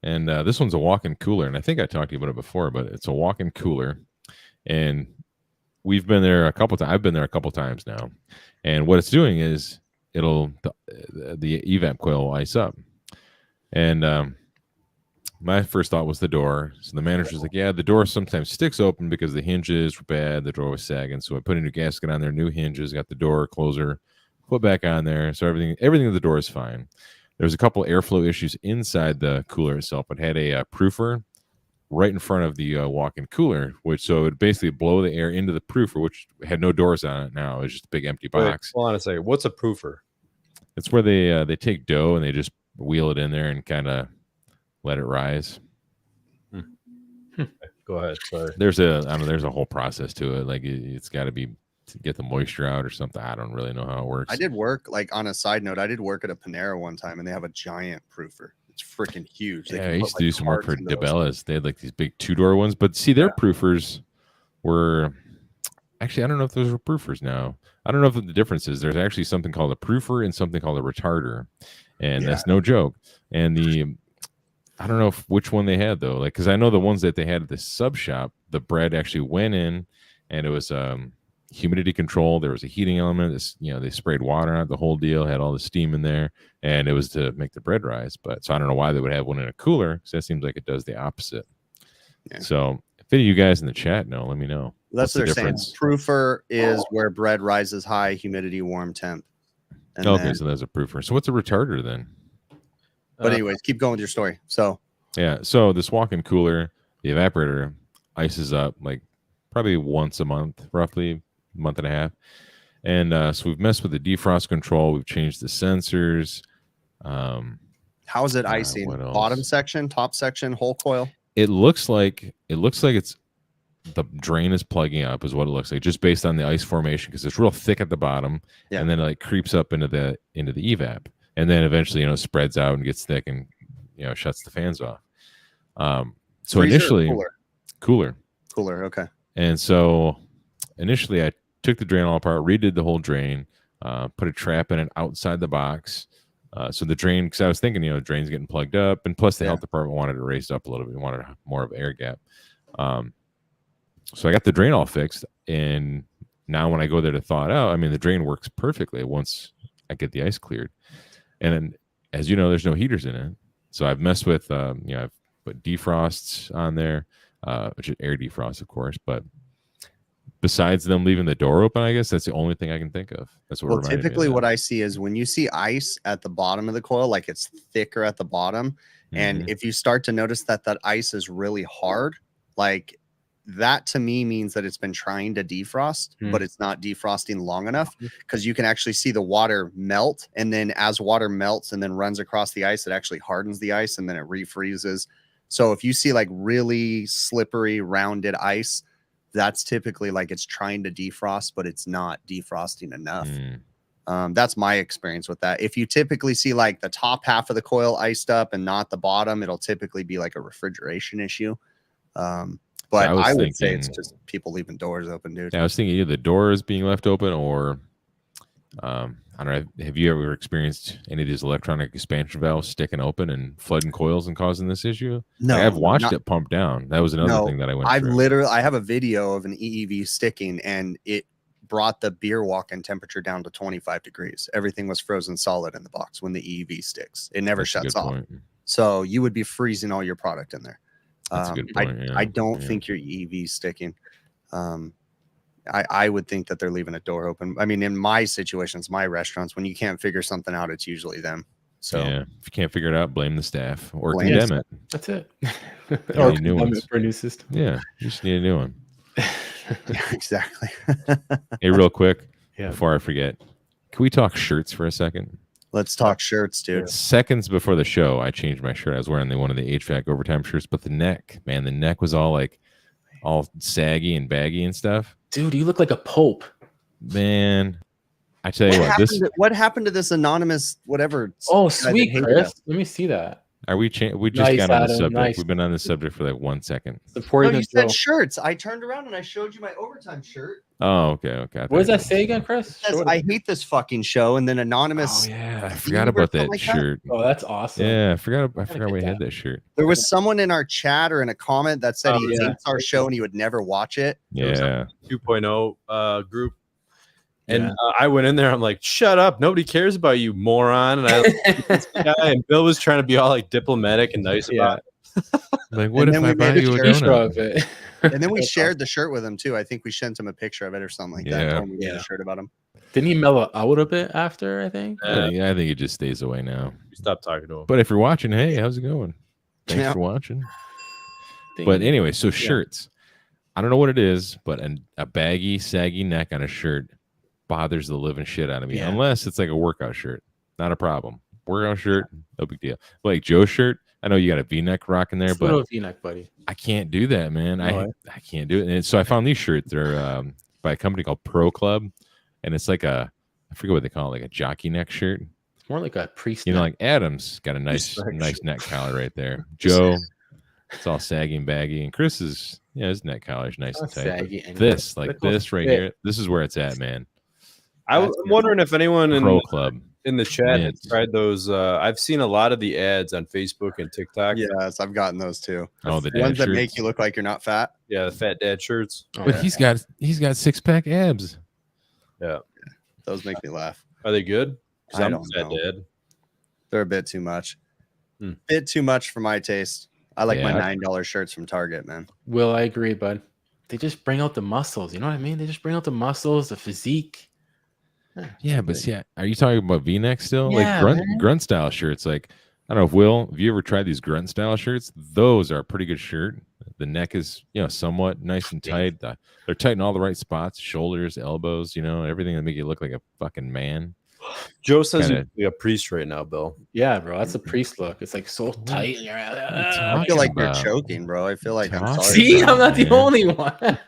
B: and this one's a walk-in cooler. And I think I talked to you about it before, but it's a walk-in cooler, and we've been there a couple times. I've been there a couple times now, and what it's doing is the evap coil will ice up. And my first thought was the door. So the manager's like, yeah, the door sometimes sticks open because the hinges were bad. The door was sagging. So I put a new gasket on there, new hinges, got the door closer put back on there. So everything of the door is fine. There's a couple airflow issues inside the cooler itself. It had a proofer right in front of the walk-in cooler, which so it would basically blow the air into the proofer, which had no doors on it now. It was just a big empty box.
C: Hold on a second. What's a proofer?
B: It's where they take dough and they just wheel it in there and kind of let it rise.
C: Go ahead. Sorry.
B: There's a whole process to it. Like it's got to be to get the moisture out or something. I don't really know how it works.
A: I did work, like on a side note, I did work at a Panera one time, and they have a giant proofer. It's freaking huge.
B: I used to do some work for DeBellas. They had like these big 2-door ones, but see, their proofers were actually, I don't know if those were proofers now. I don't know if the difference is there's actually something called a proofer and something called a retarder, and that's no joke. And I don't know which one they had though, like, because I know the ones that they had at the sub shop, the bread actually went in, and it was humidity control. There was a heating element. This, you know, they sprayed water on it, the whole deal, had all the steam in there, and it was to make the bread rise. But so I don't know why they would have one in a cooler, because that seems like it does the opposite. Yeah. So if any of you guys in the chat know, let me know.
A: That's what they're saying. Proofer is where bread rises high, humidity, warm temp.
B: And okay, so that's a proofer. So what's a retarder then?
A: But anyways, keep going with your story. So
B: yeah, so this walk-in cooler, the evaporator ices up like probably once a month, roughly month and a half. And so we've messed with the defrost control. We've changed the sensors.
A: How is it icing? Bottom section, top section, whole coil?
B: It looks like it's the drain is plugging up, is what it looks like, just based on the ice formation, because it's real thick at the bottom, and then it like creeps up into the evap, and then eventually, you know, spreads out and gets thick and, you know, shuts the fans off. So
A: Freezer
B: initially
A: cooler, okay.
B: And so initially I took the drain all apart, redid the whole drain, put a trap in it outside the box. So the drain, because I was thinking, you know, the drain's getting plugged up, and plus the health department wanted to raise it up a little bit, wanted more of an air gap. So I got the drain all fixed, and now when I go there to thaw it out, I mean, the drain works perfectly once I get the ice cleared. And then, as you know, there's no heaters in it. So I've messed with, you know, I've put defrosts on there, which is air defrost, of course, but besides them leaving the door open, I guess that's the only thing I can think of. That's what.
A: Well, typically what I see is when you see ice at the bottom of the coil, like it's thicker at the bottom, and if you start to notice that ice is really hard, like that to me means that it's been trying to defrost, but it's not defrosting long enough, because you can actually see the water melt. And then as water melts and then runs across the ice, it actually hardens the ice and then it refreezes. So if you see like really slippery, rounded ice, that's typically like it's trying to defrost, but it's not defrosting enough. That's my experience with that. If you typically see like the top half of the coil iced up and not the bottom, it'll typically be like a refrigeration issue. But I would say it's just people leaving doors open, dude.
B: I was thinking either the doors being left open or, I don't know. Have you ever experienced any of these electronic expansion valves sticking open and flooding coils and causing this issue?
A: No,
B: I've watched it pump down. That was another thing that I went through.
A: I have a video of an EEV sticking, and it brought the beer walk-in temperature down to 25 degrees. Everything was frozen solid in the box when the EEV sticks. It never shuts off. So you would be freezing all your product in there.
B: That's a good point.
A: I don't think your EV sticking. I would think that they're leaving a door open. I mean, in my situations, my restaurants, when you can't figure something out, it's usually them. So
B: if you can't figure it out, blame the staff or condemn it.
D: That's it.
B: Or new ones
D: for a new system.
B: Yeah, you just need a new one.
A: Yeah, exactly.
B: Hey, real quick, before I forget, can we talk shirts for a second?
A: Let's talk shirts, dude.
B: Seconds before the show, I changed my shirt. I was wearing one of the HVAC Overtime shirts, but the neck was all saggy and baggy and stuff.
D: Dude, you look like a pope.
B: Man, I tell you
A: what happened to this anonymous whatever?
D: Oh, sweet, Chris. Let me see that.
B: We just got on the subject. Nice. We've been on the subject for like 1 second.
A: You said shirts. I turned around and I showed you my overtime shirt.
B: Oh, okay.
D: What does that say again, Chris?
A: Says, I hate this fucking show. And then anonymous.
B: Oh yeah, I forgot about that shirt.
D: Oh, that's awesome.
B: Yeah, I forgot we had that shirt.
A: There was someone in our chat or in a comment that said he hates our show and he would never watch it.
B: Yeah.
C: 2.0 group. And I went in there. I'm like, shut up. Nobody cares about you, moron. And Bill was trying to be all like diplomatic and nice about it.
B: Like, what if I buy you a donut?
A: And then we shared the shirt with him too. I think we sent him a picture of it or something like that. When we made a shirt about him.
D: Didn't he mellow out a bit after, I think?
B: Yeah, I think he just stays away now.
C: We stopped talking to him.
B: But if you're watching, hey, how's it going? Thanks for watching. But anyway, so shirts. I don't know what it is, but a baggy, saggy neck on a shirt bothers the living shit out of me. Unless it's like a workout shirt. Not a problem. Workout shirt, no big deal. Like Joe's shirt, I know you got a V-neck rocking there, but
D: a V-neck, buddy. I
B: can't do that, man. I can't do it. And so I found these shirts. They're by a company called Pro Club, and it's like I forget what they call it, like a jockey neck shirt.
D: It's more like a priest.
B: You know, like Adam's got a nice neck collar right there. Joe, it's all saggy and baggy, and Chris is his neck collar's nice and tight. This right here, this is where it's at, man.
C: I'm wondering if anyone in the chat has tried those. I've seen a lot of the ads on Facebook and TikTok.
A: Yes, I've gotten those too.
B: Oh, the
A: ones that make you look like you're not fat.
C: Yeah, the fat dad shirts.
B: But he's got 6-pack abs.
C: Yeah,
A: those make me laugh.
C: Are they good?
A: I don't know.
C: Dad.
A: They're a bit too much. Bit too much for my taste. I like my $9 shirts from Target, man.
D: Will, I agree, bud. They just bring out the muscles. You know what I mean? They just bring out the muscles, the physique.
B: Yeah, but are you talking about V-neck still? Yeah, like grunt style shirts. Like, I don't know if Will, have you ever tried these grunt style shirts? Those are a pretty good shirt. The neck is, somewhat nice and tight. They're tight in all the right spots, shoulders, elbows, everything that make you look like a fucking man.
C: Joe says you're a priest right now, Bill.
D: Yeah, bro, that's a priest look. It's like so tight. And
A: I feel like you're choking, bro. I feel like I'm sorry.
D: See, I'm not the only one.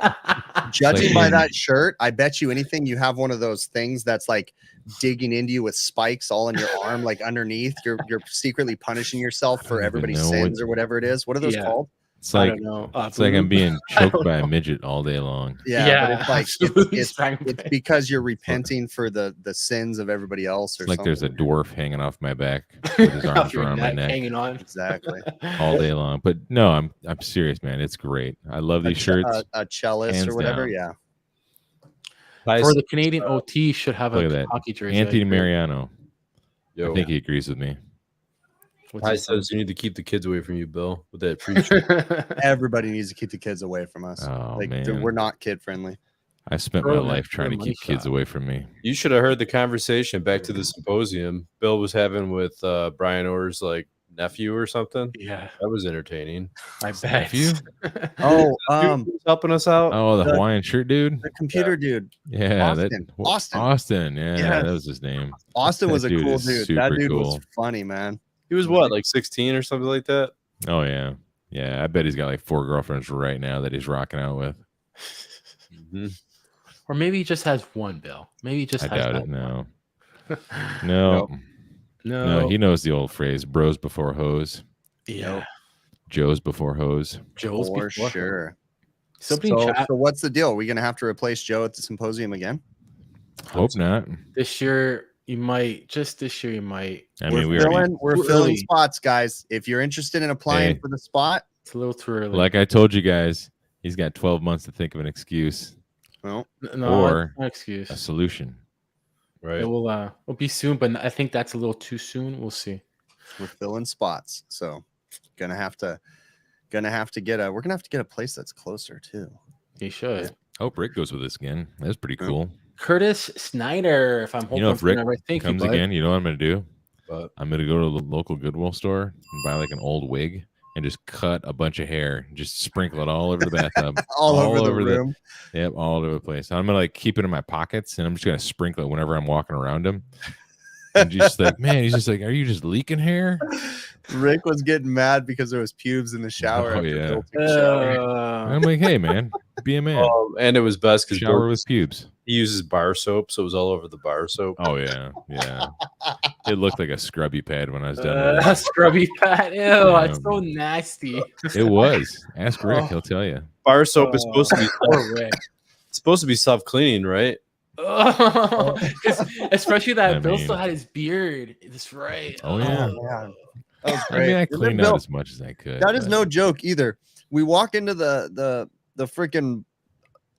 A: Judging by that shirt, I bet you anything you have one of those things that's like digging into you with spikes all in your arm, like underneath. You're secretly punishing yourself for everybody's sins or whatever it is. What are those called?
B: It's like it's like I'm being choked by a midget all day long.
A: Yeah, but it's because you're repenting for the sins of everybody else. Or
B: it's like
A: something.
B: There's a dwarf hanging off my back with his arms around my neck,
D: hanging on
A: exactly
B: all day long. But no, I'm serious, man. It's great. I love these shirts.
A: A cellist or whatever,
B: down.
D: For the Canadian OT should have a hockey jersey.
B: Anthony Mariano. I think he agrees with me.
C: Ty says you need to keep the kids away from you, Bill, with that preacher.
A: Everybody needs to keep the kids away from us.
B: Oh, man.
A: We're not kid friendly.
B: I spent my life trying to keep kids away from me.
C: You should have heard the conversation back to the symposium Bill was having with Brian Orr's like nephew or something.
D: Yeah,
C: That was entertaining.
D: I bet.
B: Nephew?
A: Oh,
C: Dude was helping us out.
B: Oh, the
A: the-
B: Hawaiian shirt dude.
A: the computer dude.
B: Yeah,
A: Austin.
B: Austin. Yeah,
A: Yes.
B: that was his name.
A: Austin was
B: That
A: a
B: dude
A: cool
B: is
A: dude.
B: super
A: That dude was
B: cool.
A: funny, man.
C: He was what, like 16 or something like that?
B: Oh yeah, yeah. I bet he's got like 4 girlfriends right now that he's rocking out with.
D: Or maybe he just has one, Bill. Maybe he just
B: I
D: has
B: doubt
D: that
B: it. No,
D: one.
B: no,
D: No.
B: He knows the old phrase: "Bros before hoes,
D: Yeah.
B: Joes before hoes."
D: Joe's
A: For
D: before.
A: sure.
D: Somebody
A: So,
D: chat
A: so what's the deal? Are we gonna have to replace Joe at the symposium again?
B: Hope not.
D: this year. You might. Just this year, you might.
B: I mean, we already,
A: We're
D: Too
A: filling
D: early.
A: spots, guys. If you're interested in applying
B: Hey.
A: for the spot,
D: It's a little too early.
B: like I told you guys, he's got 12 months to think of an excuse,
A: well,
D: no,
B: or
D: no excuse.
B: a solution.
C: Right.
D: It will be soon, but I think that's a little too soon. We'll see.
A: we're filling spots. So gonna have to get a place that's closer too.
D: He should.
B: Hope Rick goes with us again. That's pretty cool.
D: Curtis Snyder. If I'm hoping
B: You know, if Rick
D: thank
B: comes
D: you, bud.
B: again, you know what I'm gonna do?
C: But
B: I'm gonna go to the local Goodwill store and buy like an old wig and just cut a bunch of hair, just sprinkle it all over the bathtub,
A: all over the room.
B: Yep, all over the place. I'm gonna like keep it in my pockets, and I'm just gonna sprinkle it whenever I'm walking around him. And just like, man, he's just like, are you just leaking hair?
A: Rick was getting mad because there was pubes in the shower.
B: Oh,
A: after
B: yeah.
A: Bill took a shower.
B: And I'm like, hey, man, be a man.
C: and it was best because
B: Shower with pubes.
C: he uses bar soap, so it was all over the bar soap.
B: Oh yeah, yeah. It looked like a scrubby pad when I was done with
D: Scrubby pad. Ew,
B: Yeah.
D: it's so nasty.
B: it. It was. Ask Rick,
D: Oh.
B: he'll tell you.
C: Bar soap is supposed to be
D: Poor Rick.
C: self cleaning, right?
D: Oh, especially that
B: I
D: Bill
B: mean-
D: still had his beard. That's right.
B: Oh, yeah.
A: man. That was
B: I mean,
A: great.
B: I
A: And then
B: cleaned
A: Bill-
B: out as much as I could.
A: that is
B: but-
A: no joke either. We walk into the freaking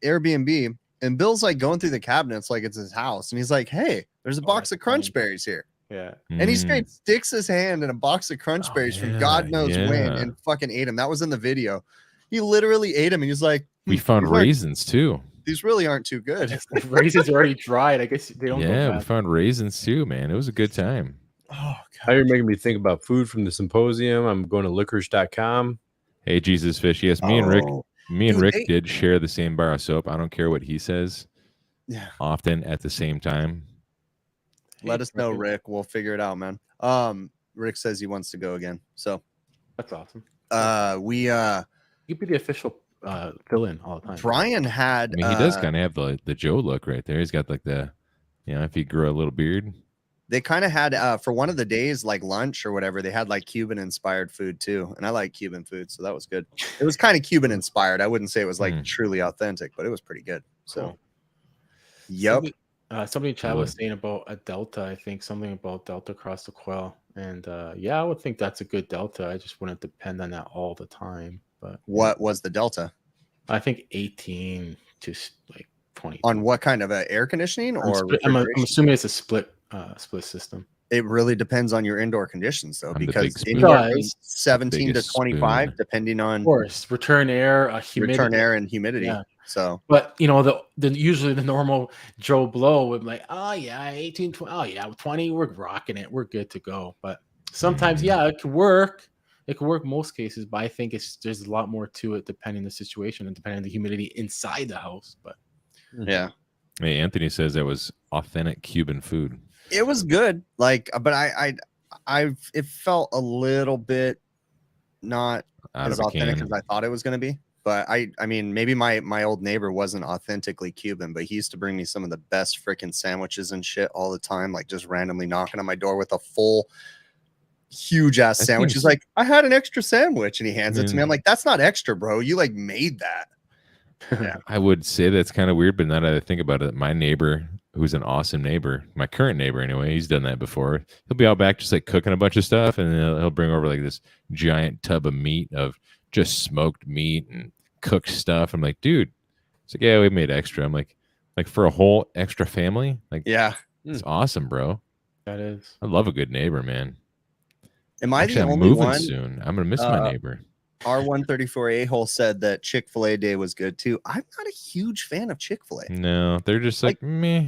A: Airbnb, and Bill's like going through the cabinets like it's his house, and he's like, "Hey, there's a box
D: that's
A: of crunch
D: funny.
A: berries here,"
D: Yeah.
A: and he
B: Mm.
A: straight sticks his hand in a box of crunch
B: Oh,
A: berries from
B: yeah,
A: God knows when,
B: yeah.
A: and fucking ate them. That was in the video. He literally ate them, and he's like,
B: We found
A: these aren't-
B: raisins too.
A: These really aren't too good.
D: The raisins are already dried. I guess they don't
B: Yeah,
D: go
B: we
D: bad.
B: found raisins too, man. It was a good time.
A: Oh
C: Now you're making me think about food from the symposium. I'm going to licorice.com.
B: Hey, Jesus Fish. Yes, me and Rick,
A: Oh,
B: me and
A: dude,
B: Rick
A: they-
B: did share the same bar of soap. I don't care what he says.
A: yeah.
B: Often at the same time.
A: Let us know, Rick. We'll figure it out, man. Rick says he wants to go again. So
D: That's awesome.
A: we
D: You'd be the official fill-in all the time.
A: Brian had
B: I mean, he does kind of have the Joe look right there. He's got like the, you know, if he grew a little beard.
A: they kind of had for one of the days, like lunch or whatever, they had like Cuban inspired food too. And I like Cuban food, so that was good. It was kind of Cuban inspired. I wouldn't say it was like truly authentic, but it was pretty good. So
D: Cool.
A: yep.
D: Somebody in chat was
B: Good.
D: saying about a delta. I think something about delta across the coil, and yeah, I would think that's a good delta. I just wouldn't depend on that all the time. But
A: What was the delta?
D: I think 18 to like 20.
A: On what kind of air conditioning or
D: I'm
A: refrigeration?
D: assuming it's a split system.
A: It really depends on your indoor conditions though,
B: I'm the
A: because
B: big spoon.
A: indoor
D: Guys,
A: is 17 to
B: biggest
A: 25,
B: spoon.
A: depending on
D: Of course, return air, humidity.
A: return air and humidity.
D: Yeah.
A: So
D: But you know, the usually the normal Joe Blow would be like, oh yeah, 18, 20, oh yeah, 20, we're rocking it, we're good to go. But sometimes, yeah, it could work. It could work most cases, but I think there's a lot more to it depending on the situation and depending on the humidity inside the house. But
A: yeah,
B: Hey, Anthony says that was authentic Cuban food.
A: it was good. Like, but it felt a little bit not
B: Out
A: as
B: of a
A: authentic
B: can.
A: as I thought it was going to be. But I mean, maybe my old neighbor wasn't authentically Cuban, but he used to bring me some of the best freaking sandwiches and shit all the time, like just randomly knocking on my door with a full huge ass
B: That
A: sandwich.
B: seems-
A: He's like, I had an extra sandwich, and he hands it to me. I'm
B: Mm.
A: like, that's not extra, bro. You like made that. Yeah.
B: I would say that's kind of weird, but now that I think about it, my neighbor, who's an awesome neighbor, my current neighbor anyway, he's done that before. He'll be out back just like cooking a bunch of stuff, and then he'll bring over like this giant tub of meat, of just smoked meat and cooked stuff. I'm like, dude, it's like, yeah, we made extra. I'm like for a whole extra family, like,
A: Yeah.
B: it's awesome, bro.
D: that is.
B: I love a good neighbor, man.
A: Am I
B: Actually,
A: the
B: I'm
A: only
B: moving
A: one?
B: soon. I'm gonna miss my neighbor.
A: R134 A-hole said that Chick-fil-A Day was good too. I'm not a huge fan of Chick-fil-A.
B: No, they're just like meh.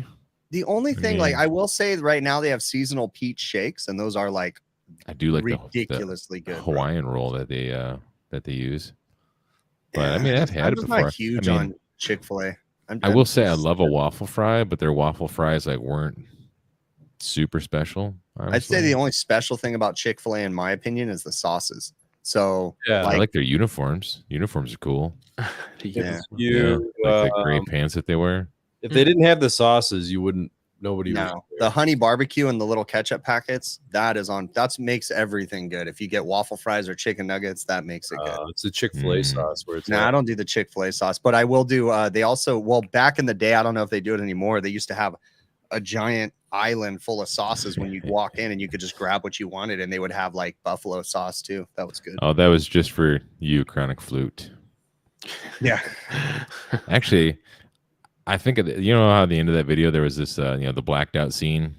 A: The only thing, like,
B: Yeah.
A: I will say right now they have seasonal peach shakes, and those are like
B: I do like
A: ridiculously
B: the
A: good
B: Hawaiian roll that they use. But I mean, I've had
A: I'm
B: it
A: just
B: before.
A: not huge
B: I mean,
A: on Chick-fil-A.
B: I will say I love a waffle fry, but their waffle fries like weren't super special. Honestly.
A: I'd say the only special thing about Chick-fil-A, in my opinion, is the sauces. So
C: Yeah,
B: I like their uniforms. Uniforms are cool.
A: Yeah.
B: Like the gray pants that they wear.
C: If they didn't have the sauces, you wouldn't. Nobody.
A: No, the honey barbecue and the little ketchup packets, that makes everything good. If you get waffle fries or chicken nuggets, that makes it good.
C: It's a Chick-fil-A sauce where it's.
A: No, I don't do the Chick-fil-A sauce, but I will do. They also, back in the day, I don't know if they do it anymore. They used to have a giant island full of sauces when you'd walk in, and you could just grab what you wanted, and they would have like buffalo sauce too. That was good.
B: Oh, that was just for you, Chronic Flute.
A: Yeah.
B: Actually, I think you know how at the end of that video there was this the blacked out scene,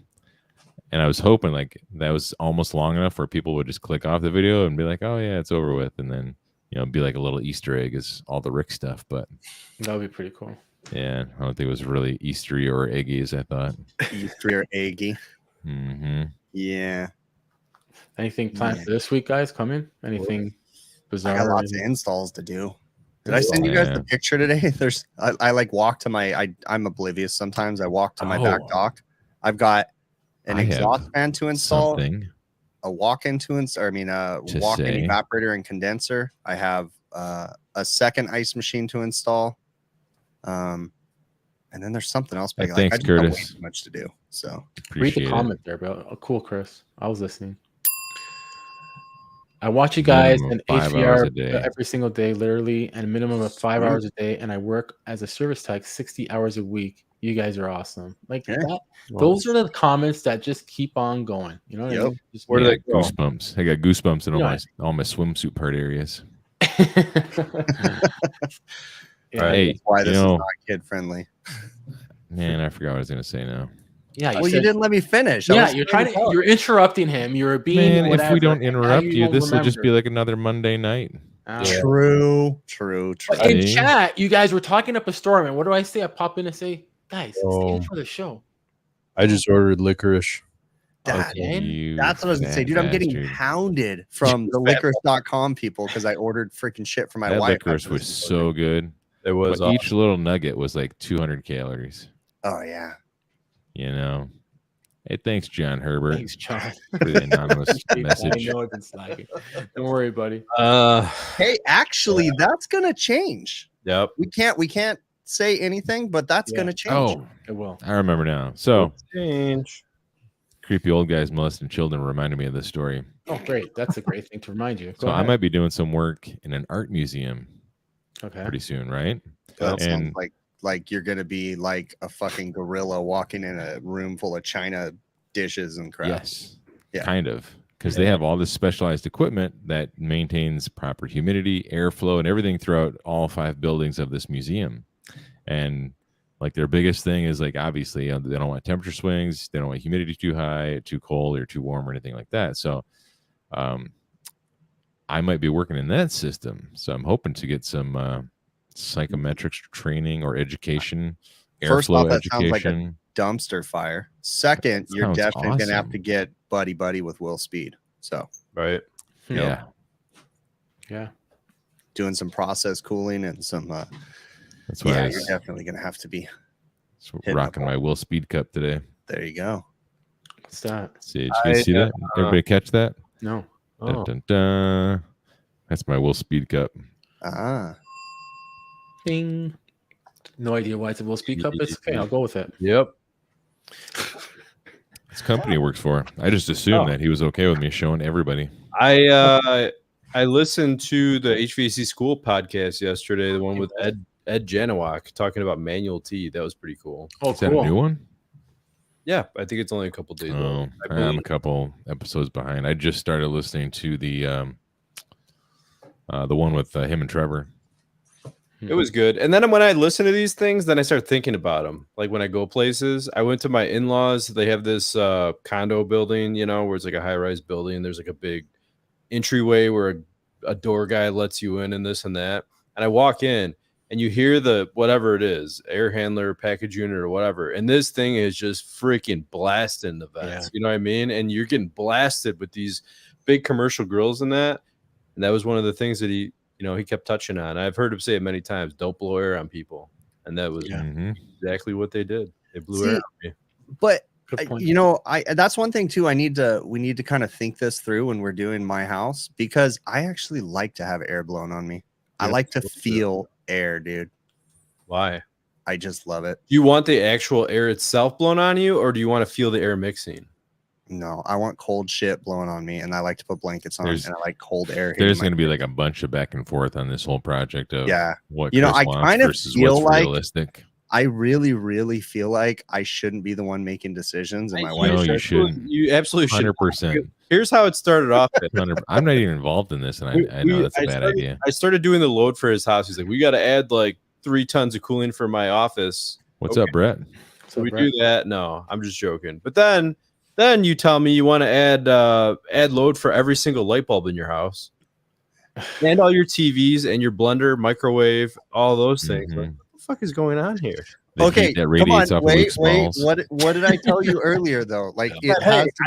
B: and I was hoping like that was almost long enough where people would just click off the video and be like, oh yeah, it's over with, and then be like a little Easter egg is all the Rick stuff. But
D: that would be pretty cool.
B: Yeah, I don't think it was really Eastery or eggy as I thought.
A: Eastery or eggy.
B: Mm-hmm.
A: Yeah.
D: Anything planned for this week, guys? Coming? Anything bizarre?
A: I got lots of installs to do. Did I send you guys the picture today? I like walk to I'm oblivious sometimes. I walk to my back dock. I've got an exhaust fan to install, a walk-in to install. I mean, a walk-in evaporator and condenser. I have a second ice machine to install. And then there's something else. But
B: thanks,
A: I just
B: Curtis.
A: have way too much to do. So
D: read the comment there, bro. Oh, cool, Chris. I was listening. I watch you guys in HVR every single day, literally, and a minimum of 5 hours a day. And I work as a service tech 60 hours a week. You guys are awesome. Like that. Those are the comments that just keep on going. You know what I mean? Just
B: where do they go? Goosebumps. I got goosebumps in all my swimsuit part areas.
A: Hey, that's why this is not kid friendly.
B: Man, I forgot what I was gonna say now.
D: Yeah,
A: you didn't let me finish.
D: Yeah, you're interrupting him. You're being
B: whatever. If we don't interrupt you, this will just be like another Monday night.
A: True.
D: But in chat, you guys were talking up a storm, and what do I say? I pop in and say, guys, stay for the show.
C: I just ordered licorice.
A: That's what I was gonna say, dude. I'm getting hounded from the licorice.com people because I ordered freaking shit for my wife.
B: Licorice was so good.
C: It was
B: awesome. Each little nugget was like 200 calories.
A: Oh yeah.
B: Hey, thanks, John Herbert.
D: Thanks, John.
B: For the anonymous message.
D: I know I've been slacking. Don't worry, buddy.
A: Hey, actually, that's gonna change.
C: Yep.
A: We can't say anything, but that's gonna change.
B: Oh,
D: it will.
B: I remember now. So
C: change.
B: Creepy old guys molesting children reminded me of this story.
D: Oh, great. That's a great thing to remind you.
B: So I might be doing some work in an art museum pretty soon, right?
A: That sounds like you're gonna be like a fucking gorilla walking in a room full of china dishes and crap.
B: Yes, kind of, because they have all this specialized equipment that maintains proper humidity, airflow, and everything throughout all 5 buildings of this museum. And like their biggest thing is like obviously they don't want temperature swings, they don't want humidity too high, too cold, or too warm, or anything like that. So I might be working in that system. So I'm hoping to get some psychometrics training or education.
A: First off, that sounds like a dumpster fire. Second, you're definitely gonna have to get buddy with Will Speed. So
B: yeah,
A: doing some process cooling and some.
B: That's why
A: you're definitely gonna have to be
B: rocking my Will Speed cup today.
A: There you go.
D: What's that?
B: Did you guys see that? Everybody catch that?
D: No.
B: Dun, dun, dun. That's my Will Speed cup.
D: Bing. No idea why it's a Will Speed cup. It's okay. I'll go with it.
C: Yep.
B: This company works for. I just assumed that he was okay with me showing everybody.
C: I listened to the HVAC School podcast yesterday, the one with Ed Janowak talking about manual T. That was pretty cool.
D: Oh,
B: is that a new one?
C: Yeah, I think it's only a couple days old.
B: I'm a couple episodes behind. I just started listening to the one with him and Trevor.
C: It was good. And then when I listen to these things, then I start thinking about them. Like when I go places, I went to my in-laws. They have this condo building, where it's like a high-rise building. There's like a big entryway where a door guy lets you in and this and that. And I walk in, and you hear the whatever it is, air handler, package unit, or whatever, and this thing is just freaking blasting the vents.
D: Yeah.
C: You know what I mean? And you're getting blasted with these big commercial grills and that. And that was one of the things that he kept touching on. I've heard him say it many times: "Don't blow air on people," and that was exactly what they did. They blew air on me.
A: But that's one thing too. We need to kind of think this through when we're doing my house, because I actually like to have air blown on me. I like to feel air, dude.
C: Why?
A: I just love it.
C: Do you want the actual air itself blown on you, or do you want to feel the air mixing?
A: No, I want cold shit blowing on me, and I like to put blankets on, and I like cold air.
B: There's going to be like a bunch of back and forth on this whole project of what
A: I kind of feel like
B: realistic.
A: I really, really feel like I shouldn't be the one making decisions, and my wife.
B: No, you shouldn't.
C: You absolutely should.
B: 100%.
C: Here's how it started off.
B: I'm not even involved in this, and I know that's a bad idea.
C: I started doing the load for his house. He's like, "We got to add like 3 tons of cooling for my office."
B: What's up, Brett?
C: So we do that. No, I'm just joking. But then you tell me you want to add load for every single light bulb in your house, and all your TVs and your blender, microwave, all those things. Like, what the fuck is going on here?
A: Okay, come on, wait. What did I tell you earlier though? Like,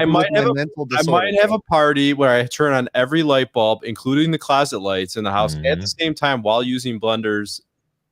A: I might
C: have a party where I turn on every light bulb, including the closet lights in the house, at the same time while using blenders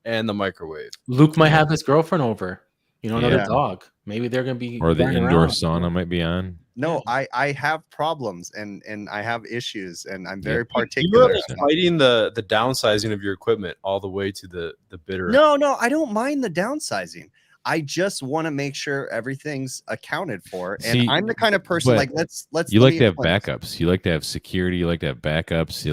C: and the microwave.
D: Luke might have his girlfriend over. Another dog. Maybe they're gonna be,
B: or the indoor sauna might be on.
A: No, I have problems and I have issues, and I'm very particular.
C: You're fighting the downsizing of your equipment all the way to the bitter.
A: No, I don't mind the downsizing. I just want to make sure everything's accounted for. And I'm the kind of person like let's.
B: You like to have backups. You like to have security. You like to have backups. You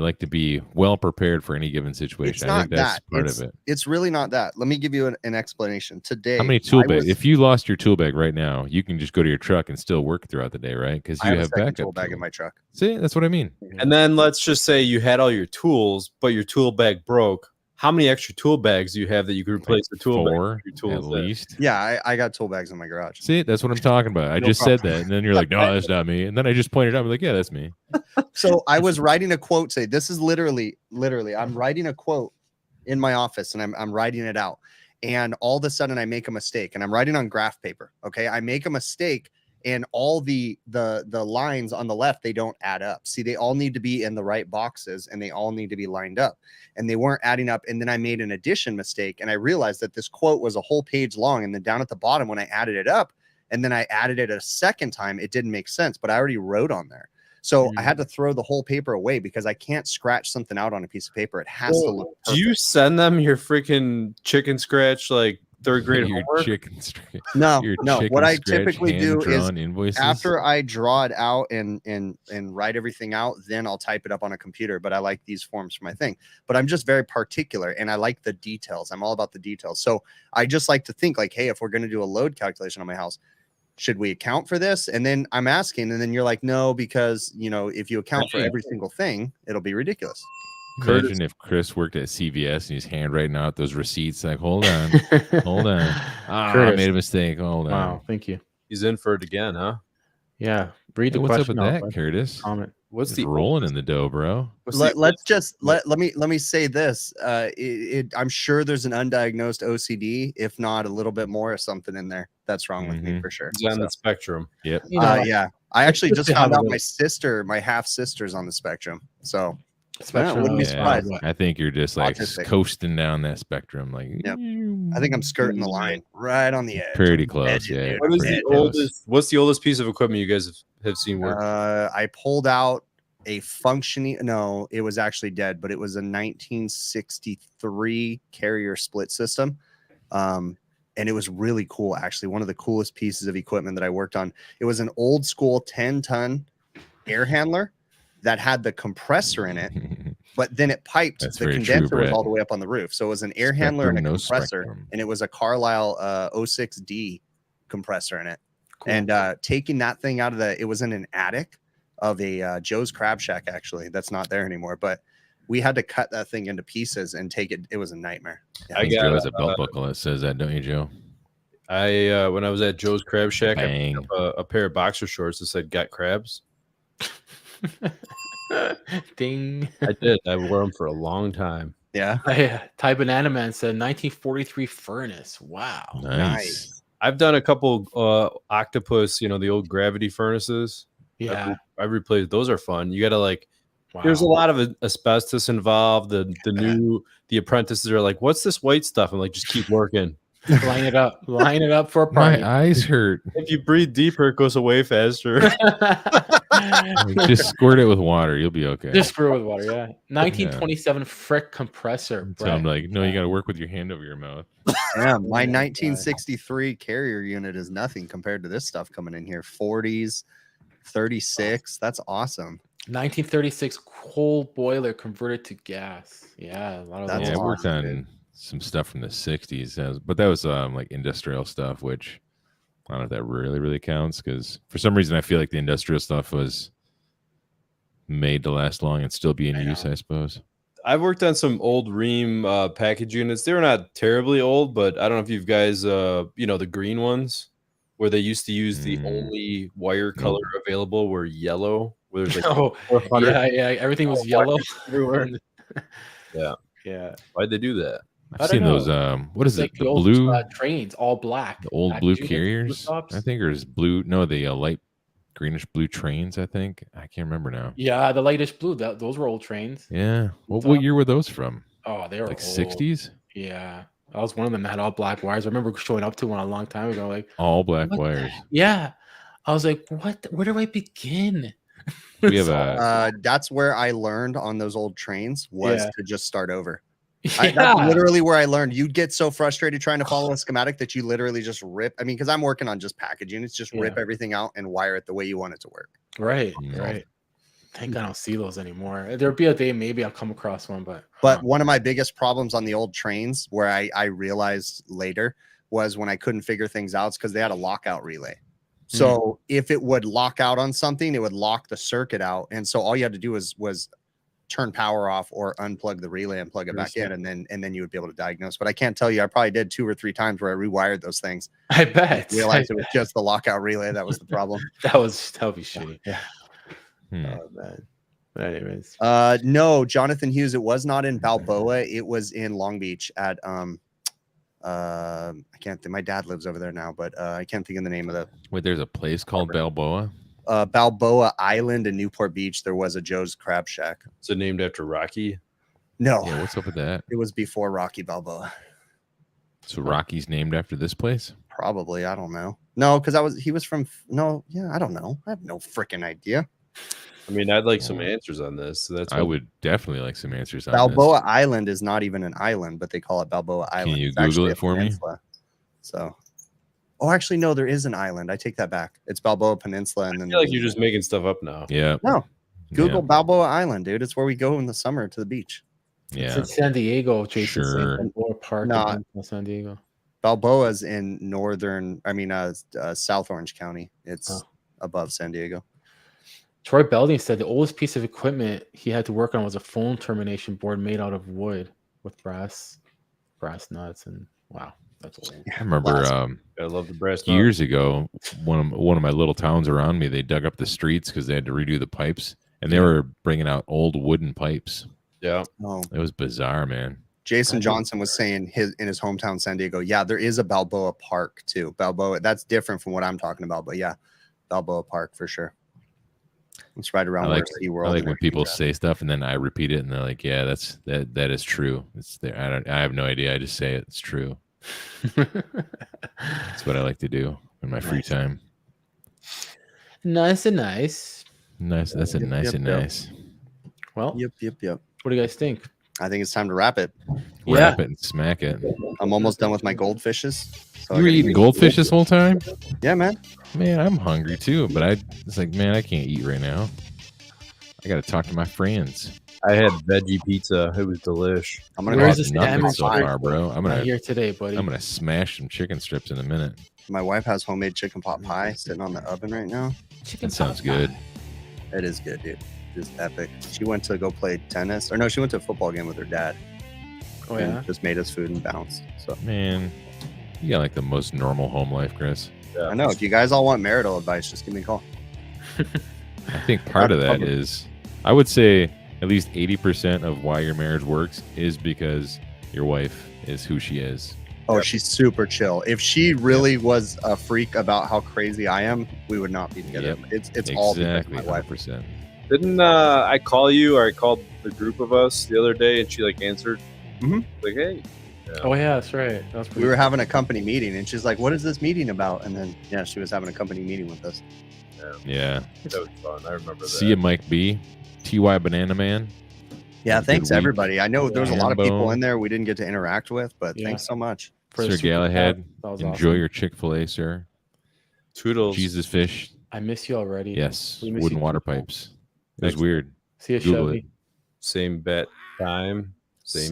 B: like to be well prepared for any given situation. I think that's part of it.
A: It's really not that. Let me give you an explanation. Today,
B: how many tool bags? If you lost your tool bag right now, you can just go to your truck and still work throughout the day, right? Because you have backup
A: tool bag in my truck.
B: See, that's what I mean.
C: And then let's just say you had all your tools, but your tool bag broke. How many extra tool bags do you have that you could replace the tool bag?
B: At least.
A: Yeah, I got tool bags in my garage.
B: See, that's what I'm talking about. I just said that, and then you're like, "No, that's not me." And then I just pointed out, I'm like, "Yeah, that's me."
A: So I was writing a quote. Say, this is literally. I'm writing a quote in my office, and I'm writing it out. And all of a sudden, I make a mistake, and I'm writing on graph paper. Okay, I make a mistake. And all the lines on the left, they don't add up. See, they all need to be in the right boxes, and they all need to be lined up, and they weren't adding up. And then I made an addition mistake, and I realized that this quote was a whole page long. And then down at the bottom, when I added it up, and then I added it a second time, it didn't make sense, but I already wrote on there. So I had to throw the whole paper away because I can't scratch something out on a piece of paper. It has to look perfect.
C: Do you send them your freaking chicken scratch like third grade homework?
A: No. What I typically do is invoices. After I draw it out and write everything out, then I'll type it up on a computer. But I like these forms for my thing. But I'm just very particular, and I like the details. I'm all about the details. So I just like to think like, hey, if we're going to do a load calculation on my house, should we account for this? And then I'm asking, and then you're like, no, because if you account for every single thing, it'll be ridiculous.
B: Imagine if Chris worked at CVS and he's handwriting out those receipts. Like, hold on. I made a mistake. Hold on.
D: Wow, thank you.
C: He's in for it again, huh?
D: Yeah. Read the
B: what's
D: question.
B: What's up with that, Curtis?
D: Comment.
C: What's
B: the rolling in the dough, bro?
A: Let me say this. I'm sure there's an undiagnosed OCD, if not a little bit more of something in there that's wrong with me for sure.
C: He's on the spectrum.
B: Yep.
A: Yeah. I actually just found out my half sister's on the spectrum. So wouldn't be surprised.
B: I think you're just like coasting down that spectrum. Like,
A: I think I'm skirting the line right on the edge.
B: Pretty close. Yeah.
C: What's the oldest piece of equipment you guys have seen work?
A: I pulled out a functioning. No, it was actually dead, but it was a 1963 carrier split system. And it was really cool. Actually, one of the coolest pieces of equipment that I worked on. It was an old school 10-ton air handler that had the compressor in it, but then it piped. The condenser was all the way up on the roof. So it was an air handler and a compressor, and it was a Carlisle 06D compressor in it. Cool. And taking that thing out of it was in an attic of a Joe's Crab Shack, actually. That's not there anymore, but we had to cut that thing into pieces and take it. It was a nightmare.
B: Yeah, I think Joe has a belt buckle that says that, don't you, Joe?
C: When I was at Joe's Crab Shack, I picked up a pair of boxer shorts that said "Got crabs."
D: Ding.
C: I did. I wore them for a long time.
A: Yeah.
D: Thai Banana Man said 1943 furnace. Wow.
B: Nice.
C: I've done a couple octopus, the old gravity furnaces.
D: Yeah.
C: I've replaced. Those are fun. You got to like.
D: Wow.
C: There's a lot of asbestos involved. The apprentices are like, "What's this white stuff?" I'm like, "Just keep working.
D: Line it up for a party.
B: My eyes hurt.
C: If you breathe deeper, it goes away faster."
B: Just squirt it with water. You'll be okay.
D: Just screw with water, yeah. 1927 Frick compressor.
B: So I'm like, no, you got to work with your hand over your mouth.
A: Yeah, my 1963 carrier unit is nothing compared to this stuff coming in here. 40s, 36. That's awesome.
D: 1936 coal boiler converted to gas. Yeah, a lot of
A: That's
D: those.
B: I worked on
A: dude.
B: some stuff from the 60s, but that was like industrial stuff, which I don't know if that really counts, because for some reason I feel like the industrial stuff was made to last long and still be in use, I suppose.
C: I've worked on some old Ream package units. They were not terribly old, but I don't know if you guys, the green ones where they used to use the only wire color available were yellow. Where there's like
D: yeah, everything was yellow everywhere.
C: Yeah. Why'd they do that?
B: I've seen those. What is
D: like
B: it? The
D: old,
B: blue
D: trains, all black.
B: the old
D: Black
B: blue
D: units,
B: carriers,
D: blue
B: I
D: tops.
B: think, or is blue? No, the light greenish blue trains. I think I can't remember now.
D: Yeah, the lightish blue. Those were old trains.
B: Yeah. What year were those from?
D: Oh, they were
B: Like
D: old.
B: 60s.
D: Yeah, I was one of them that had all black wires. I remember showing up to one a long time ago. Like,
B: All black
D: what the
B: wires.
D: heck? Yeah, I was like, what? Where do I begin?
B: We have a
A: That's where I learned on those old trains was to just start over.
D: Yeah.
A: That's literally where I learned. You'd get so frustrated trying to follow a schematic that you literally just rip. I mean, because I'm working on just package units, just rip everything out and wire it the way you want it to work.
D: Right.
B: Yeah.
D: Right. Thank I don't see those anymore. There'll be a day maybe I'll come across one, but
A: One of my biggest problems on the old trains, where I realized later, was when I couldn't figure things out, because they had a lockout relay. So if it would lock out on something, it would lock the circuit out, and so all you had to do was turn power off or unplug the relay and plug it back in, and then you would be able to diagnose. But I can't tell you, I probably did 2 or 3 times where I rewired those things.
D: I bet.
A: Realized it was just the lockout relay that was the problem.
D: that would be shitty. Yeah.
C: Oh man. Anyways.
A: No, Jonathan Hughes, it was not in Balboa. It was in Long Beach at I can't think. My dad lives over there now, but I can't think of the name of the.
B: Wait, there's a place called Balboa.
A: Balboa Island in Newport Beach. There was a Joe's Crab Shack.
C: Is it named after Rocky?
A: No,
B: Yeah, what's up with that?
A: it was before Rocky Balboa.
B: So Rocky's named after this place?
A: Probably, I don't know. No, because he was from. No, yeah, I don't know. I have no freaking idea.
C: I mean, I'd like some answers on this. So that's
B: I would definitely like some answers on
A: Balboa Island is not even an island, but they call it Balboa Island.
B: Can you
A: It's
B: Google
A: actually
B: it
A: a
B: for me?
A: peninsula. So, actually, no, there is an island. I take that back. It's Balboa Peninsula, and
C: I
A: then
C: feel like you're just making stuff up now.
B: this. Yeah.
A: No. Google
B: Yeah.
A: Balboa Island, dude. It's where we go in the summer to the beach.
D: It's
B: Yeah.
D: in San Diego, Jason.
B: Sure.
D: Balboa Park
A: Nah.
D: in San Diego.
A: Balboa's in South Orange County. It's above San Diego.
D: Troy Belding said the oldest piece of equipment he had to work on was a phone termination board made out of wood with brass nuts, and wow, that's old.
B: I remember
C: I love the brass
B: years ago, one of my little towns around me, they dug up the streets because they had to redo the pipes, and they were bringing out old wooden pipes.
C: Yeah.
A: Oh,
B: It was bizarre, man.
A: Jason Johnson was saying in his hometown, San Diego. Yeah, there is a Balboa Park too. Balboa, that's different from what I'm talking about, but yeah, Balboa Park for sure. It's right around where SeaWorld.
B: I like when people say stuff and then I repeat it and they're like, "Yeah, that is true." It's there. I have no idea. I just say it. It's true. That's what I like to do in my free time.
D: Nice and nice.
B: Nice. That's a nice and nice.
D: Well,
A: Yep.
D: what do you guys think?
A: I think it's time to wrap it.
B: Wrap it and smack it.
A: I'm almost done with my goldfishes. So
B: You were eating goldfish this whole time?
A: Yeah, man.
B: Man, I'm hungry too, but it's like, man, I can't eat right now. I got to talk to my friends.
C: I had veggie pizza. It was delish.
A: I'm gonna
D: Where's
A: go.
D: this
B: Nothing
D: damage
B: so far, bro. I'm
D: Not
B: gonna
D: here today, buddy.
B: smash some chicken strips in a minute.
A: My wife has homemade chicken pot pie sitting on the oven right now.
D: Chicken
B: That sounds
D: pot pie.
B: good.
A: It is good, dude. Just epic. She went to go play tennis, or no, she went to a football game with her dad.
D: Oh
A: and
D: yeah.
A: just made us food and bounced. So
B: Man, you got like the most normal home life, Chris.
A: I know if you guys all want marital advice, just give me a call.
B: I think part of that is, I would say, at least 80% of why your marriage works is because your wife is who she is.
A: Oh, she's super chill. If she really was a freak about how crazy I am, we would not be together. It's
B: exactly,
A: all because of my wife.
B: 100%.
C: Didn't I call you, or I called the group of us the other day, and she like answered, like, "Hey." Yeah.
D: Oh yeah, that's right. That was
A: We were having a company meeting, and she's like, "What is this meeting about?" And then she was having a company meeting with us.
B: Yeah.
C: That was fun. I remember that.
B: See you, Mike B. TY Banana Man.
A: Yeah,
B: Good
A: thanks
B: week.
A: everybody. I know there's a lot of people
B: Rambo.
A: in there we didn't get to interact with, but thanks so much.
B: Sir Galahad,
D: That was
B: enjoy
D: awesome.
B: your Chick-fil-A, sir.
C: Toodles.
B: Jesus Fish.
D: I miss you already.
B: Yes.
D: We miss
B: Wooden
D: you
B: water
D: too, Paul.
B: pipes. It was weird.
D: See you,
B: Google
D: Shelby.
B: it.
C: Same bet time. Same